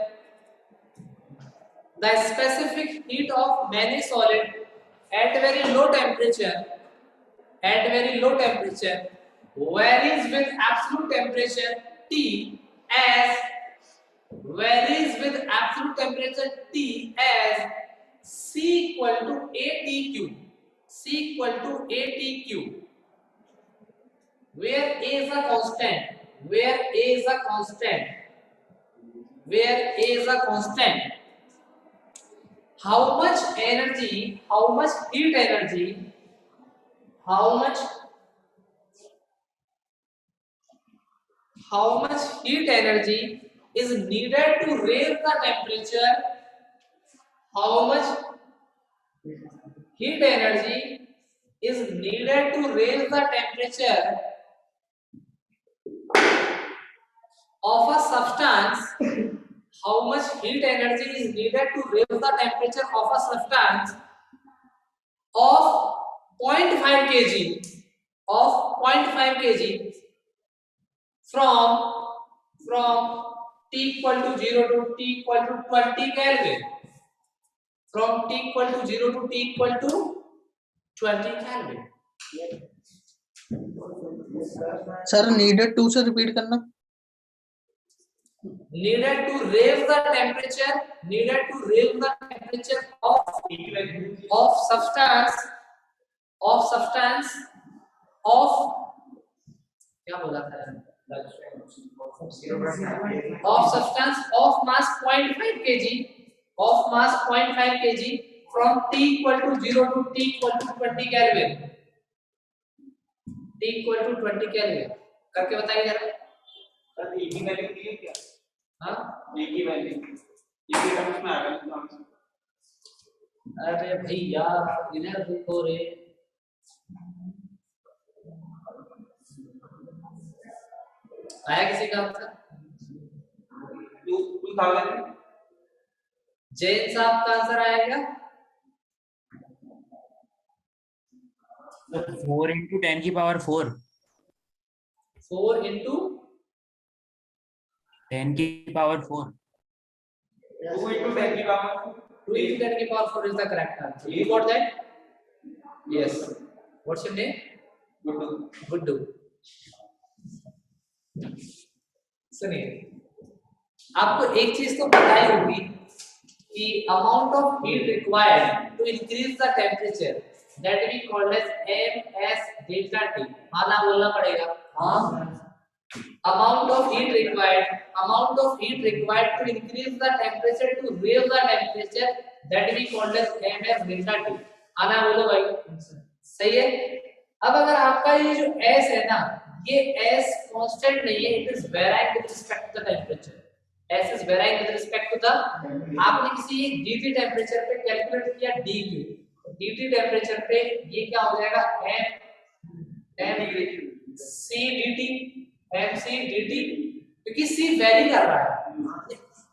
the specific heat of many solid at very low temperature, at very low temperature varies with absolute temperature T as, varies with absolute temperature T as C equal to ATQ, C equal to ATQ, where A is a constant, where A is a constant, where A is a constant. How much energy, how much heat energy, how much heat energy is needed to raise the temperature, how much heat energy is needed to raise the temperature of a substance, how much heat energy is needed to raise the temperature of a substance of 0.5 kg, of 0.5 kg from T equal to 0 to T equal to 20 Kelvin, from T equal to 0 to T equal to 20 Kelvin। Sir needed to say repeat करना। needed to raise the temperature, needed to raise the temperature of substance, of substance of, क्या बोला था of substance of mass 0.5 kg from t equal to 0 to t equal to 20 Kelvin. t equal to 20 Kelvin करके बताइए जरा। सर एक ही वैल्यू दी है क्या? हाँ एक ही वैल्यू, एक ही टर्म्स में आ गया। अरे भैया इधर देखो रे, आया किसी का आंसर? 2000 जैन साहब का आंसर आया क्या? 4 into 10 की पावर 4 4 into 10 की पावर 4 2 into 10 की पावर 2 into 10 की power 4 is the correct answer. You got that? Yes. What's your name? Guddu. सुनिए, आपको एक चीज तो पता ही होगी कि amount of heat required to increase the temperature that we called as ms delta T. हाँ ना बोलना पड़ेगा। हाँ, amount of heat required to increase the temperature to raise the temperature that we called as ms delta T. हाँ ना बोलो भाई, सही है। अब अगर आपका ये जो s है ना, ये s कांस्टेंट नहीं है, it is varying with respect to the temperature. s is varying with respect to the, आपने किसी एक dt टेम्परेचर पे कैलकुलेट किया dq, dt टेम्परेचर पे ये क्या हो जाएगा mc dt, क्योंकि c वेरी कर रहा है,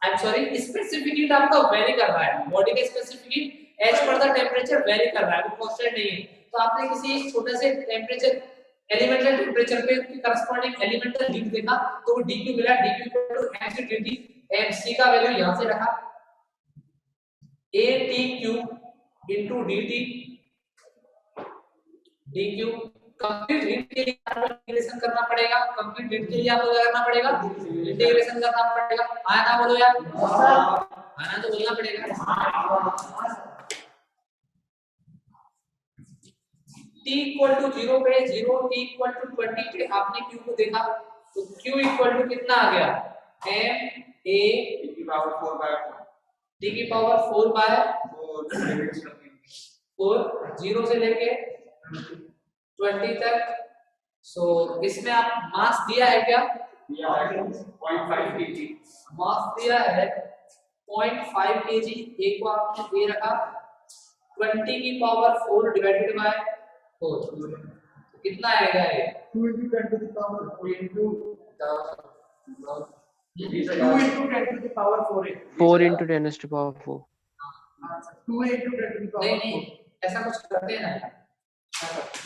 I am sorry specific heat आपका वेरी कर रहा है, बॉडी का specific heat as per the temperature vary कर रहा है, वो कांस्टेंट नहीं है। तो आपने किसी एक छोटे से टेम्परेचर एलिमेंटल टेम्परेचर पे करस्पॉन्डिंग एलिमेंटल हीट देखा तो वो dq मिला, dq equal to mc dt, mc का वैल्यू यहां से रखा atq into dt dq। Complete heat के लिए आपको इंटीग्रेशन करना पड़ेगा, कंप्लीट हीट के लिए आपको क्या करना पड़ेगा? इंटीग्रेशन करना पड़ेगा। आया ना बोलो यार, आना तो बोलना पड़ेगा। t इक्वल टू 0 पे 0, t इक्वल टू 20 पे आपने q को देखा तो q इक्वल टू कितना आ गया? m a t की पावर 4/4 t की पावर 4 0 से लेके 20 तक। सो इसमें आप मास दिया है क्या? या 0.5 kg मास दिया है 0.5 kg, एक को आपने दे रखा 20 की पावर 4 डिवाइडेड बाय 4, कितना आएगा ये? 2 into 10 to the power 4 into 2 into 10 to the power 4 है। 4 into 10 is to power 4. 2 into 10 to the power नहीं 4। नहीं, ऐसा कुछ करते हैं ना,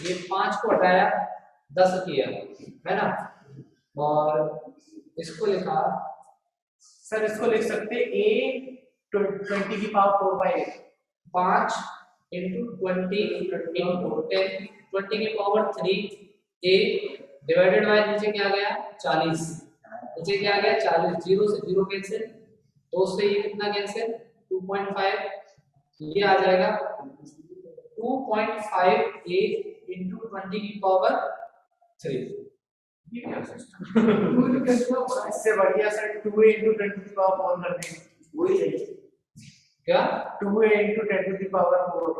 ये 5 को हटाया 10 किया है ना, और इसको लिखा, सर इसको लिख सकते a 20 की पावर 4/8, 5 into 20 into 10, 20 की पावर 3 a डिवाइडेड बाय नीचे क्या आ गया? 40, नीचे क्या आ गया? 40, 0 से 0 कैंसिल, 2 से ये कितना कैंसिल? 2.5, ये आ जाएगा 2.5 a into 20 की पावर 3। इससे बढ़िया sir 2a into 10 to the power 4 कर देंगे, वही है क्या? 2a into 10 to the power 4।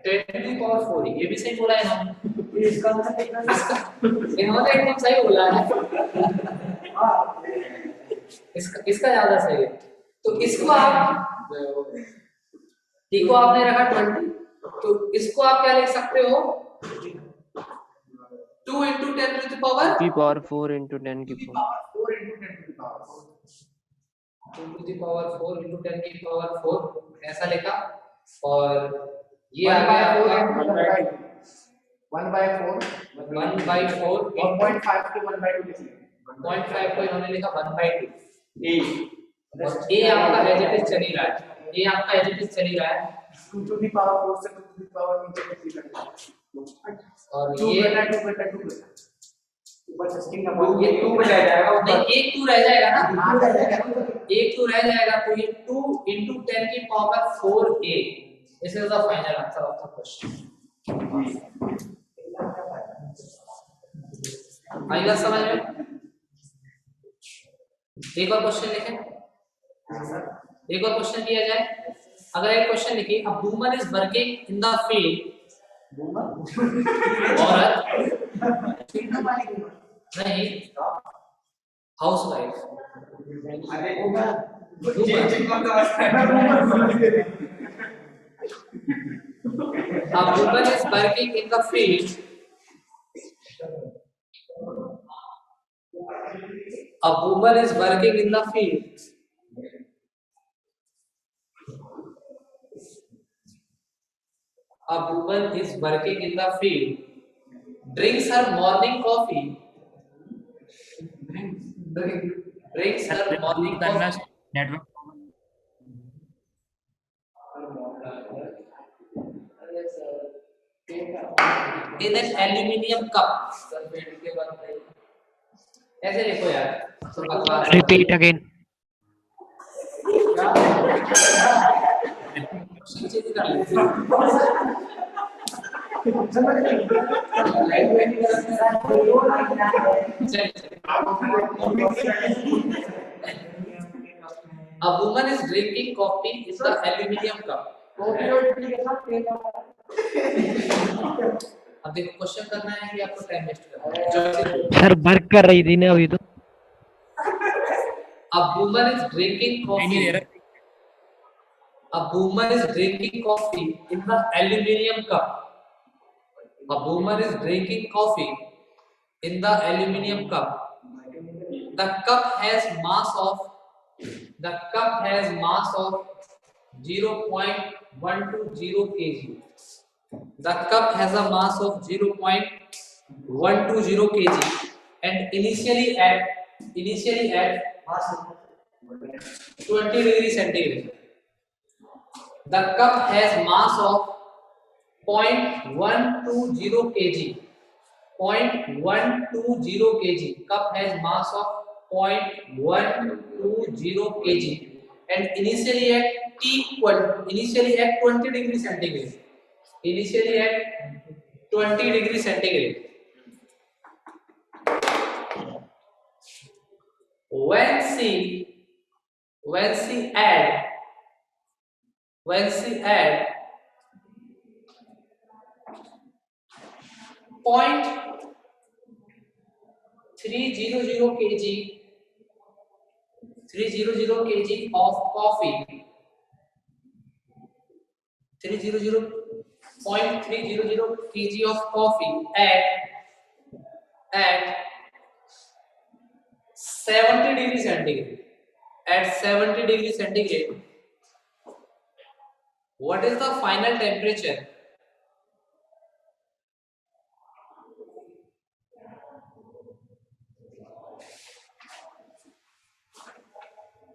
10 to the power 4, ये भी सही बोला है ना? इसका आंसर कितना है? इन्होंने एकदम सही बोला है, इसका ज्यादा सही है। तो इसको आप t को आपने रखा 20, तो इसको आप क्या लिख सकते हो? 2 into 10 to the power की पावर 4 into 10 की power 4 into 10 to the power 4। 2 to the power 4 into 10 की पावर 4 ऐसा लिखा, और ये आ गया आपका 1/4 1/4 1.5 को 1/2 लिख लेंगे। 0.5 को इन्होंने लिखा 1/2, a और a आपका एज इट इज चल ही रहा है, a आपका एज इट इज चल ही रहा है, 2 to the power 4 से 2 to the power नीचे कैसे करना? और 2 ये बटा 2 बटा 2 ऊपर 16 का पावर ये 2 में रह जाएगा नहीं, ऊपर। एक 2 रह जाएगा ना, हाँ रह जाएगा। एक 2 रह जाएगा, तो ये 2 into 10 की power 4a, this is the final answer of the question. आई बात समझ में? एक और क्वेश्चन लिखें, एक और क्वेश्चन किया जाए। अगर एक क्वेश्चन लिखिए, a woman is working in the field, औरत नहीं, हाउसवाइफ, अरे चेंजिंग कौन सा है? a woman is working in the field, a woman is working in the field, a woman is working in the field, drinks her morning coffee, drinks her morning करना coffee network in an aluminium cup। ऐसे लिखो यार, तो बकवास। Repeat again. नीचे भी कर लेते A woman is drinking coffee in the aluminium cup। अब देखो क्वेश्चन करना है कि आपको टाइम वेस्ट करना है? सर वर्क कर रही थी ना अभी तो। A woman is drinking coffee, a woman is drinking coffee in the aluminium cup, a woman is drinking coffee in the aluminium cup, the cup has mass of 0.120 kg, the cup has a mass of 0.120 kg and initially at 20 degree centigrade. The cup has mass of 0.120 kg. 0.120 kg. Cup has mass of 0.120 kg and initially at 20 degree centigrade. Initially at 20 degree centigrade. When she add 0.300 kg of coffee, 0.300 kg of coffee at 70 degree centigrade. At 70 degree centigrade, what is the final temperature?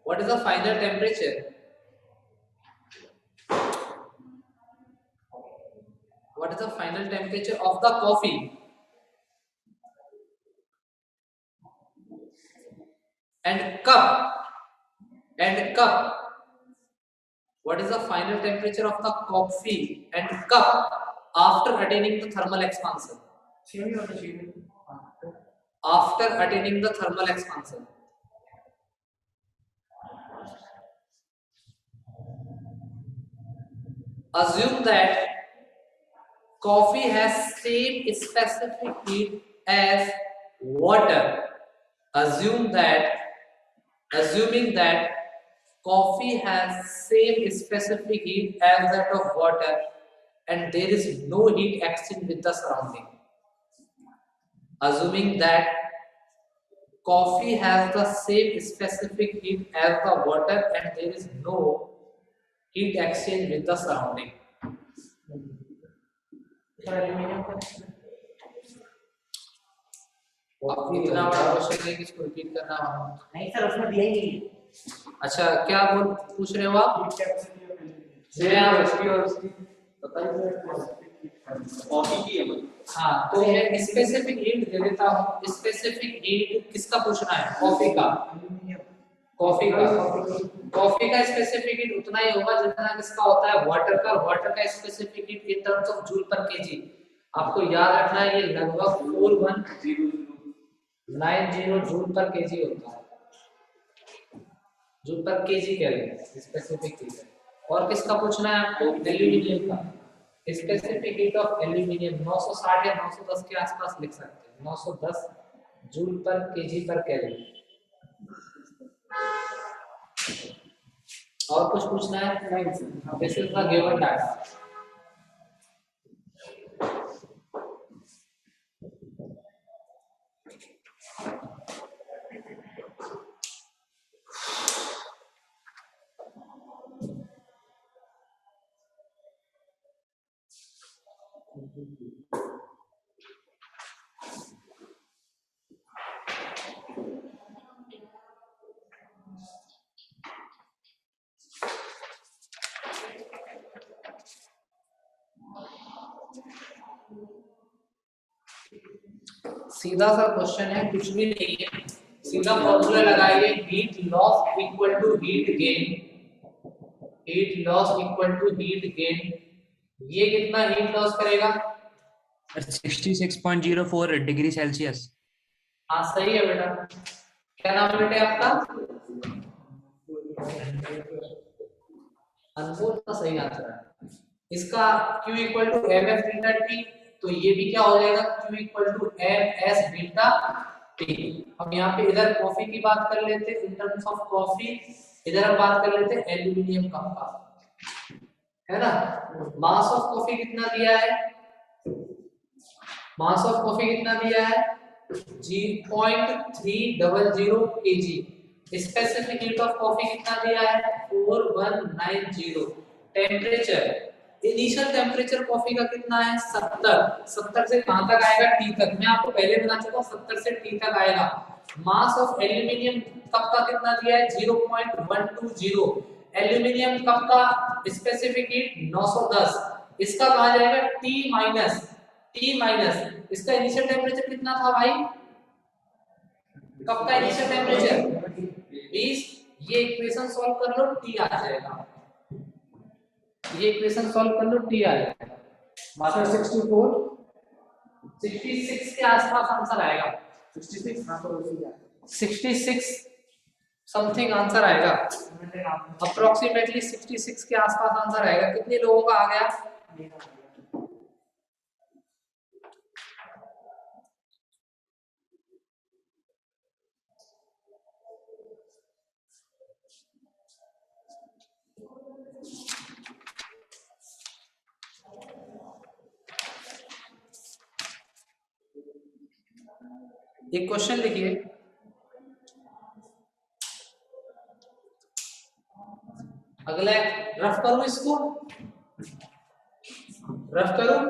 What is the final temperature? What is the final temperature of the coffee? And cup. What is the final temperature of the coffee and cup after attaining the thermal expansion? After attaining the thermal expansion. Assume that coffee has same specific heat as water. Assuming that coffee has same specific heat as that of water and there is no heat exchange with the surrounding. Assuming that coffee has the same specific heat as the water and there is no heat exchange with the surrounding. अब इतना बड़ा क्वेश्चन है कि इसको रिपीट करना नहीं सर उसमें दिया ही नहीं। अच्छा क्या पूछ रहे हो आप? हाँ तो मैं स्पेसिफिक हीट दे देता हूँ। स्पेसिफिक हीट किसका पूछना है? कॉफी का स्पेसिफिक हीट उतना ही होगा जितना किसका होता है? वाटर का। वाटर का specific heat in terms of joule per KG आपको याद रखना है, ये लगभग 4100 90 जूल पर केजी होता है, joule per KG kelvin specific चीज है। और किसका पूछना है आपको? एल्यूमिनियम का। स्पेसिफिक हीट ऑफ एल्यूमिनियम 960 या 910 के आसपास लिख सकते हैं, 910 joule per KG per kelvin. और कुछ पूछना है? This is the given data. सीधा सा क्वेश्चन है, कुछ भी नहीं है, सीधा फॉर्मूला लगाइए, heat loss equal to heat gain, heat loss equal to heat gain. ये कितना हीट लॉस करेगा? 66.04 डिग्री सेल्सियस। हाँ सही है बेटा। क्या नाम है बेटे आपका? अनमोल का सही आंसर है। इसका Q equal to M F beta T, तो ये भी क्या हो जाएगा? Q equal to M S beta T. हम यहाँ पे इधर कॉफी की बात कर लेते हैं, इन टर्म्स ऑफ कॉफी, इधर हम बात कर लेते हैं एल्यूमिनियम कप का, है ना। मास ऑफ कॉफी कितना दिया है? मास ऑफ कॉफी कितना दिया है? 0.300 kg। Specific heat of coffee कितना दिया है? 4190। टेम्परेचर, इनिशियल टेम्परेचर कॉफी का कितना है? 70। 70 से कहां तक आएगा? टी तक। मैं आपको पहले बता चुका हूं 70 से टी तक आएगा। मास ऑफ एल्यूमिनियम कप का कितना दिया है? 0.120। एल्यूमिनियम कप का स्पेसिफिक हीट 910। इसका कहा जाएगा टी माइनस इसका इनिशियल टेम्परेचर कितना था भाई? कप का इनिशियल टेम्परेचर 20। ये इक्वेशन सॉल्व कर लो, टी आ जाएगा। ये इक्वेशन सॉल्व कर लो, टी आ जाएगा। मात्र 66 के आसपास आंसर आएगा। 66 समथिंग आंसर आएगा, अप्रोक्सीमेटली 66 के आसपास आंसर आएगा। कितने लोगों का आ गया? एक क्वेश्चन लिखिए, अगला रफ करूं, इसको रफ करूं।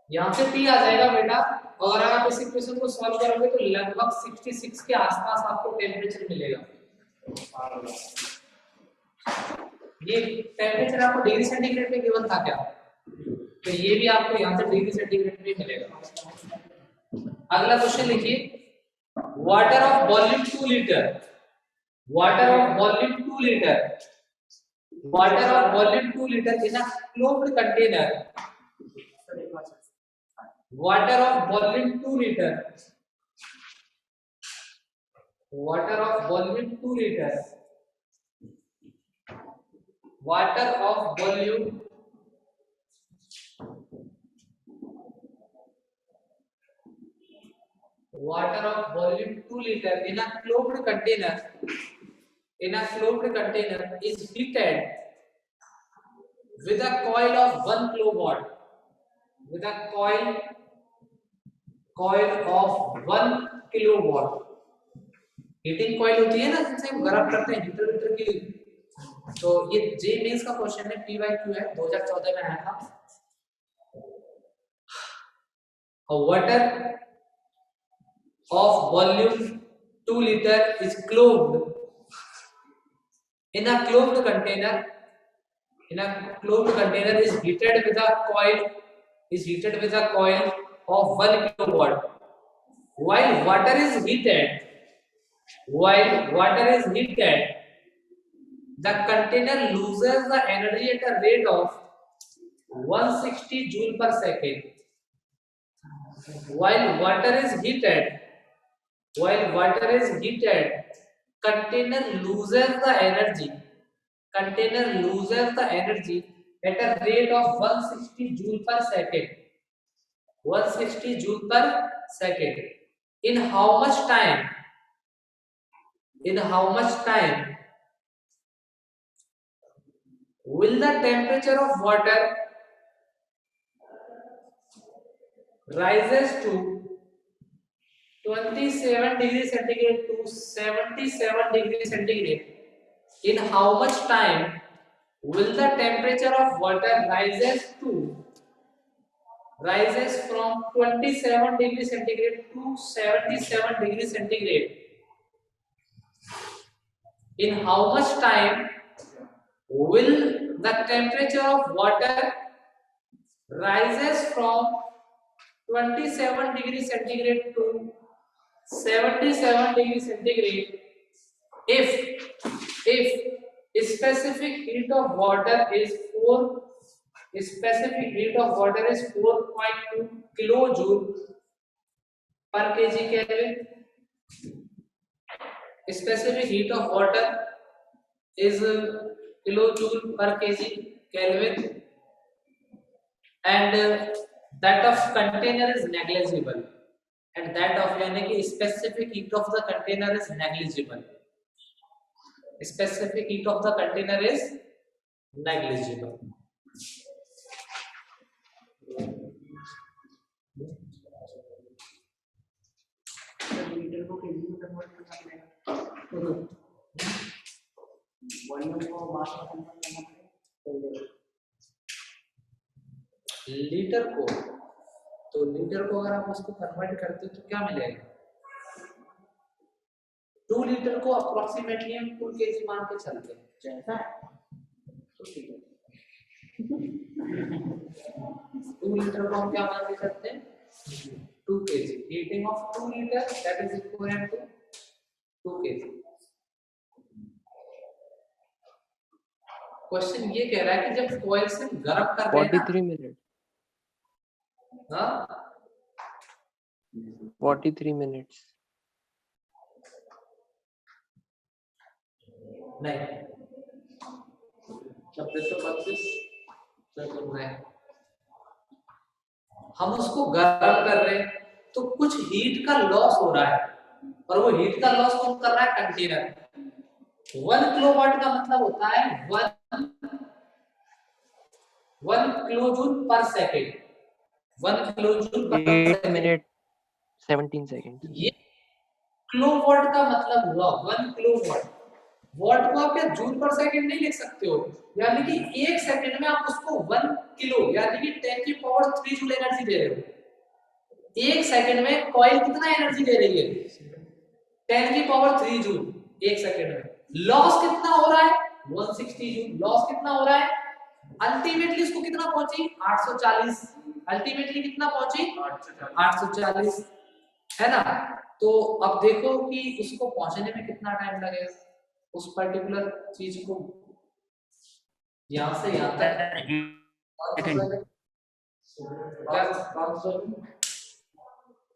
यहां से P आ जाएगा बेटा, और अगर आप इस इक्वेशन को सॉल्व करोगे तो लगभग 66 के आसपास आपको टेम्परेचर मिलेगा। ये टेम्परेचर आपको डिग्री सेंटीग्रेड में गिवन था क्या? तो ये भी आपको यहाँ से डिग्री सेंटीग्रेड में मिलेगा। अगला क्वेश्चन लिखिए, water of volume 2 litre, water of volume 2 litre, water of volume 2 litre in a closed container, water of volume 2 litre, water of volume 2 litre, water of volume water of volume 2 liter in a closed container, in a closed container is heated with a coil of 1 kilowatt, with a coil of 1 kilowatt। Heating coil होती है ना, जिनसे हम गर्म करते हैं हीटर वीटर की। तो ये जे मेंस का क्वेश्चन है, PYQ है, 2014 में आया था। Water of volume 2 liter is closed in a closed container, in a closed container is heated with a coil, is heated with a coil of 1 kilowatt. While water is heated, the container loses the energy at a rate of 160 joule per second, while water is heated, container loses the energy at a rate of 160 joule per second. 160 joule per second. In how much time will the temperature of water rises to 27 degrees centigrade to 77 degrees centigrade? In how much time will the temperature of water rises from 27 degrees centigrade to 77 degrees centigrade? In how much time will the temperature of water rises from 27 degrees centigrade to 77 degrees centigrade if specific heat of water is 4.2 kilojoule per kg Kelvin. Specific heat of water is kilojoule per kg Kelvin, and that of container is negligible, and that of यानी कि specific heat of the container is negligible. Specific heat of the container is negligible. Litre को केजी में कन्वर्ट करना पड़ेगा, वॉल्यूम को मास में कन्वर्ट करना पड़ेगा। लीटर को अगर आप उसको कन्वर्ट करते हो तो क्या मिलेगा? 2 लीटर को अप्रोक्सीमेटली हम 2 केजी मान के चलते हैं। जैसा तो ठीक है, 2 लीटर को हम क्या मान के चलते हैं? 2 kg. Heating of 2 litre that is equivalent to 2 kg. Question ये कह रहा है कि जब कॉइल से गर्म कर रहे हैं 43 मिनट। हाँ 43 मिनट्स। नहीं 2632 हम उसको गर्म कर रहे हैं तो कुछ हीट का लॉस हो रहा है, और वो हीट का लॉस कौन कर रहा है? कंटेनर। 1 किलोवाट का मतलब होता है 1 किलोजूल पर सेकेंड। 1 किलोजूल पर 8 मिनट 17 सेकंड। ये किलोवाट का मतलब हुआ 1 किलोवाट। वॉट को आप क्या जूल पर सेकंड नहीं लिख सकते हो, यानी कि 1 सेकंड में आप उसको 1 किलो यानी कि 10 की पावर 3 जूल एनर्जी दे रहे हो। 1 सेकंड में कॉइल कितना एनर्जी दे रही है? 10 की पावर 3 जूल 1 सेकंड में। लॉस कितना हो रहा है? 160 जूल। लॉस कितना हो रहा है? अल्टीमेटली उसको कितना पहुंची? 840। अल्टीमेटली कितना पहुंची? 840, है ना? तो अब देखो कि उसको पहुंचने में कितना टाइम लगेगा, उस पर्टिकुलर चीज को यहां से यहां तक।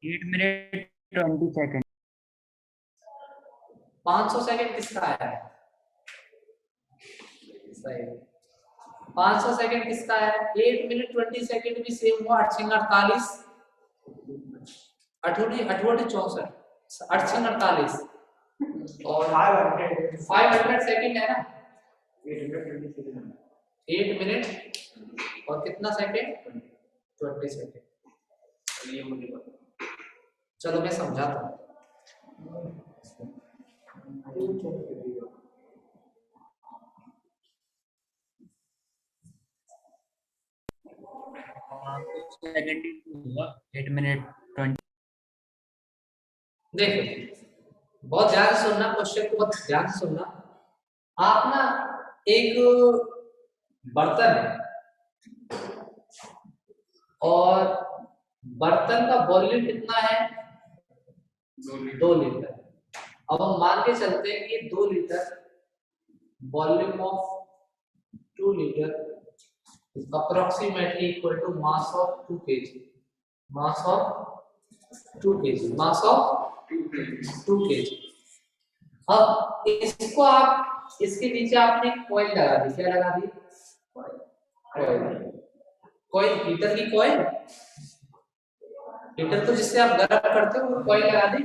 8 मिनट 20 सेकंड। 500 सेकंड किसका आया है? सही, 500 सेकंड किसका है? 8 मिनट 20 सेकंड भी सेम हुआ। 8 48 64 48 और 500 सेकंड है ना? 8 मिनट और कितना सेकंड? 20 सेकंड। चलो मैं समझाता हूँ। सेकंड हुआ 8 मिनट 20। देखो बहुत ध्यान से सुनना, क्वेश्चन को बहुत ध्यान से सुनना। आप ना एक बर्तन है और बर्तन का वॉल्यूम कितना है? 2 लीटर। अब हम मान के चलते हैं कि 2 litre volume of 2 litre is approximately equal to mass of 2 kg। Mass of 2 kg, mass of 2 kg। अब इसको आप इसके नीचे आपने कॉइल लगा दी, क्या लगा दी? कॉइल। कॉइल हीटर की कॉइल, हीटर को जिससे आप गर्म करते हो वो कॉइल लगा दी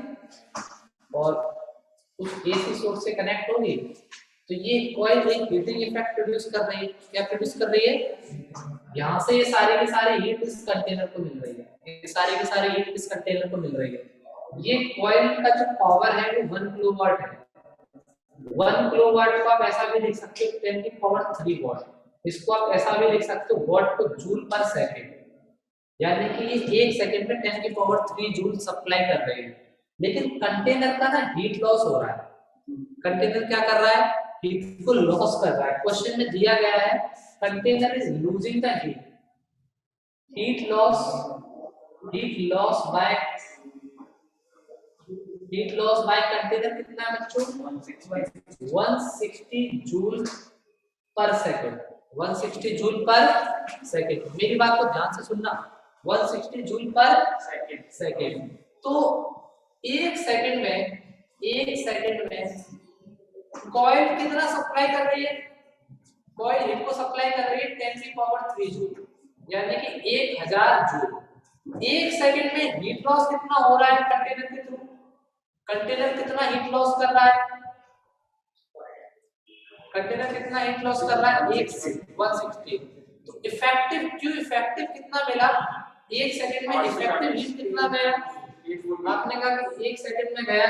और उस एसी सोर्स से कनेक्ट होगी तो ये कॉइल एक हीटिंग इफेक्ट प्रोड्यूस कर रही है। क्या प्रोड्यूस कर रही है? यहाँ से ये सारे के सारे हीट इस कंटेनर को मिल रही है, ये सारे के सारे हीट इस कंटेनर को मिल रही है। ये कॉइल का जो पावर है वो 1 किलोवाट है। 1 किलोवाट को आप ऐसा भी लिख सकते हो 10 की पावर 3 वाट। इसको आप ऐसा भी लिख सकते हो वाट को जूल पर सेकंड, यानी कि ये 1 सेकंड में 10 की पावर 3 जूल सप्लाई कर रही है। लेकिन कंटेनर का ना हीट लॉस हो रहा है। कंटेनर क्या कर रहा है? हीट को लॉस कर रहा है। क्वेश्चन में दिया गया है container is losing the heat, heat loss by container कितना है बच्चों? 160 जूल पर सेकंड, 160 जूल पर सेकंड। मेरी बात को ध्यान से सुनना, 160 जूल पर सेकंड। तो एक सेकंड में कॉइल कितना सप्लाई कर रही है? कॉइल हीट को सप्लाई कर रही है 10 की पावर 3 जूल, यानी कि 1000 जूल। एक सेकंड में हीट लॉस कितना हो रहा है कंटेनर के थ्रू? कंटेनर कितना हीट लॉस कर रहा है? कंटेनर कितना हीट लॉस कर रहा है? 160। तो इफेक्टिव क्यू इफेक्टिव कितना मिला? एक सेकंड में इफेक्टिव हीट कितना गया? आपने कहा कि एक सेकंड में गया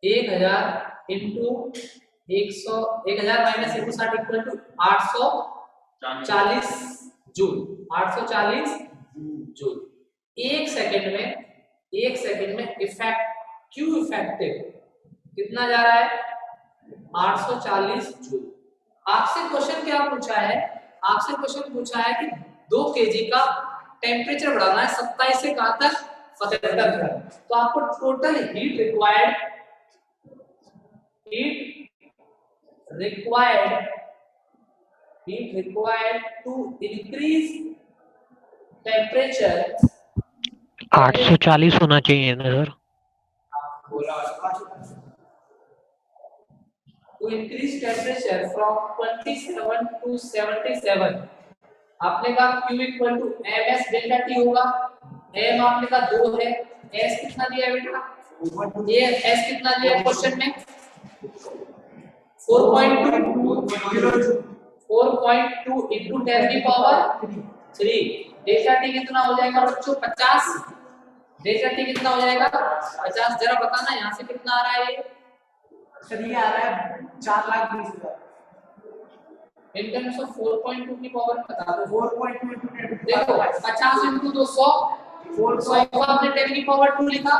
1000 into 1000 minus 160 equal to 840 joule, 840 joule. एक सेकंड में इफेक्ट क्यू इफेक्टिव कितना जा रहा है? 840 जूल। आपसे क्वेश्चन क्या पूछा है? आपसे क्वेश्चन पूछा है कि 2 केजी का टेम्परेचर बढ़ाना है 27 से कहां तक? 75 तक। तो आपको total heat required to increase temperature 840 होना चाहिए ना sir? to increase temperature from 27 to 77। आपने कहा Q equal to ms delta T होगा। m आपने कहा 2 है, s कितना दिया है बेटा? ये s कितना दिया है क्वेश्चन में? 4.2 into 10 की पावर 3। डेल्टा T कितना हो जाएगा बच्चों? 50। डेल्टा T कितना हो जाएगा? 50। जरा बताना यहाँ से कितना आ रहा है? ये सर ये आ रहा है 4,20,000 इन टर्म्स ऑफ 4.2 की पावर बता दो। 4.2 into 10 देखो 50 into 200, 100 को आपने 10 की पावर 2 लिखा,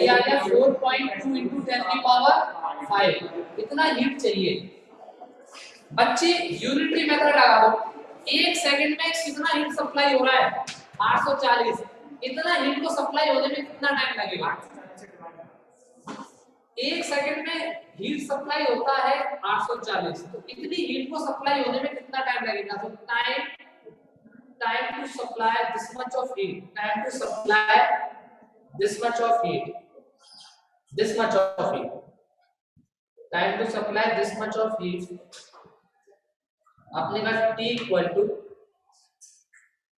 ये आ गया 4.2 into 10 की पावर 5। इतना हीट चाहिए बच्चे। यूनिटरी मेथड लगा दो। एक सेकंड में कितना हीट सप्लाई हो रहा है? 840। इतना हीट को सप्लाई होने में कितना टाइम लगेगा? एक सेकंड में हीट सप्लाई होता है 840, तो इतनी हीट को सप्लाई होने में कितना टाइम लगेगा? तो time to supply this much of heat, time to supply this much of heat, time to supply this much of heat. आपने कहा T इक्वल टू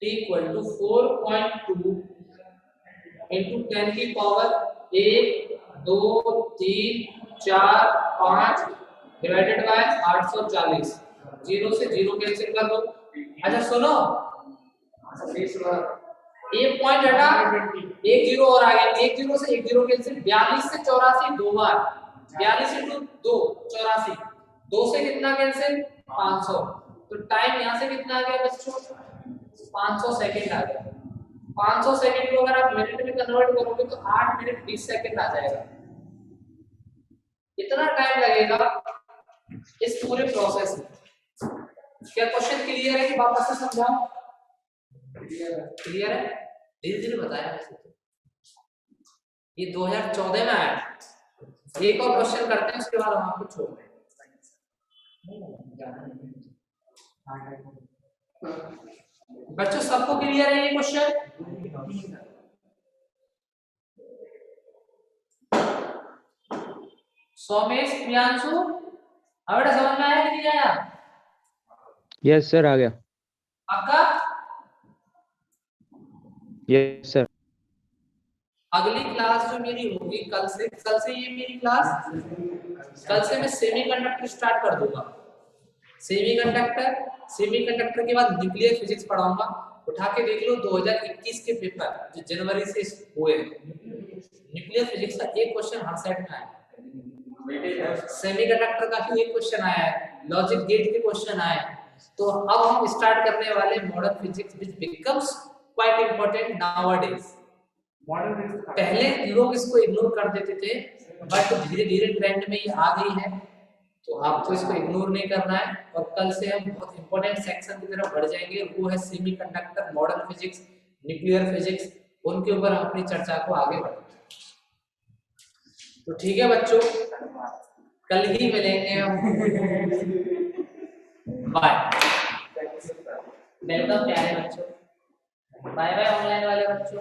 4.2 into 10 की पावर 1 2 3 4 5 डिवाइडेड बाय 840। 0 से 0 कैंसिल कर दो। अच्छा सुनो, एक पॉइंट हटा, एक जीरो और आ गया। एक जीरो से एक जीरो कैंसिल। 42 से 84 दो बार, 42 into 2 84। 2 से कितना कैंसिल? 500। तो टाइम यहाँ से कितना आ गया बच्चों? 500 सेकंड आ गया। 500 सेकंड को अगर आप मिनट में कन्वर्ट करोगे तो 8 मिनट 20 सेकंड आ जाएगा। इतना टाइम लगेगा इस पूरे प्रोसेस में। क्या क्वेश्चन क्लियर है कि वापस से समझाऊं? क्लियर है? धीरे धीरे बताया वैसे तो। ये 2014 में आया। एक और क्वेश्चन करते हैं उसके बाद हम आपको छोड़ देंगे। बच्चों सबको क्लियर है ये क्वेश्चन? सोमेश, प्रियांशु, अब बेटा समझ में आया कि नहीं आया? यस सर, आ गया। आपका यस सर। अगली क्लास जो मेरी होगी कल से ये मेरी क्लास, कल से मैं सेमीकंडक्टर स्टार्ट कर दूंगा। सेमीकंडक्टर के बाद न्यूक्लियर फिजिक्स पढ़ाऊंगा। उठा के देख लो 2021 के पेपर जो जनवरी से हुए, न्यूक्लियर फिजिक्स का एक क्वेश्चन हर सेट में आया, सेमीकंडक्टर का ही एक क्वेश्चन आया है, लॉजिक गेट के क्वेश्चन आए। तो अब हम स्टार्ट करने वाले modern physics which becomes quite important nowadays. पहले लोग इसको इग्नोर कर देते थे, बट धीरे धीरे ट्रेंड में ये आ गई है, तो आपको इसको इग्नोर नहीं करना है। और कल से हम बहुत इंपॉर्टेंट सेक्शन की तरफ बढ़ जाएंगे, वो है semiconductor, modern physics, nuclear physics, उनके ऊपर हम अपनी चर्चा को आगे बढ़ाएंगे। तो ठीक है बच्चों, कल ही मिलेंगे हम। बाय। वेलकम प्यारे बच्चों, बाय बाय ऑनलाइन वाले बच्चों।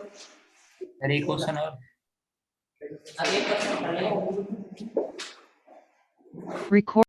सर एक क्वेश्चन और। अब एक क्वेश्चन पढ़ लें। Record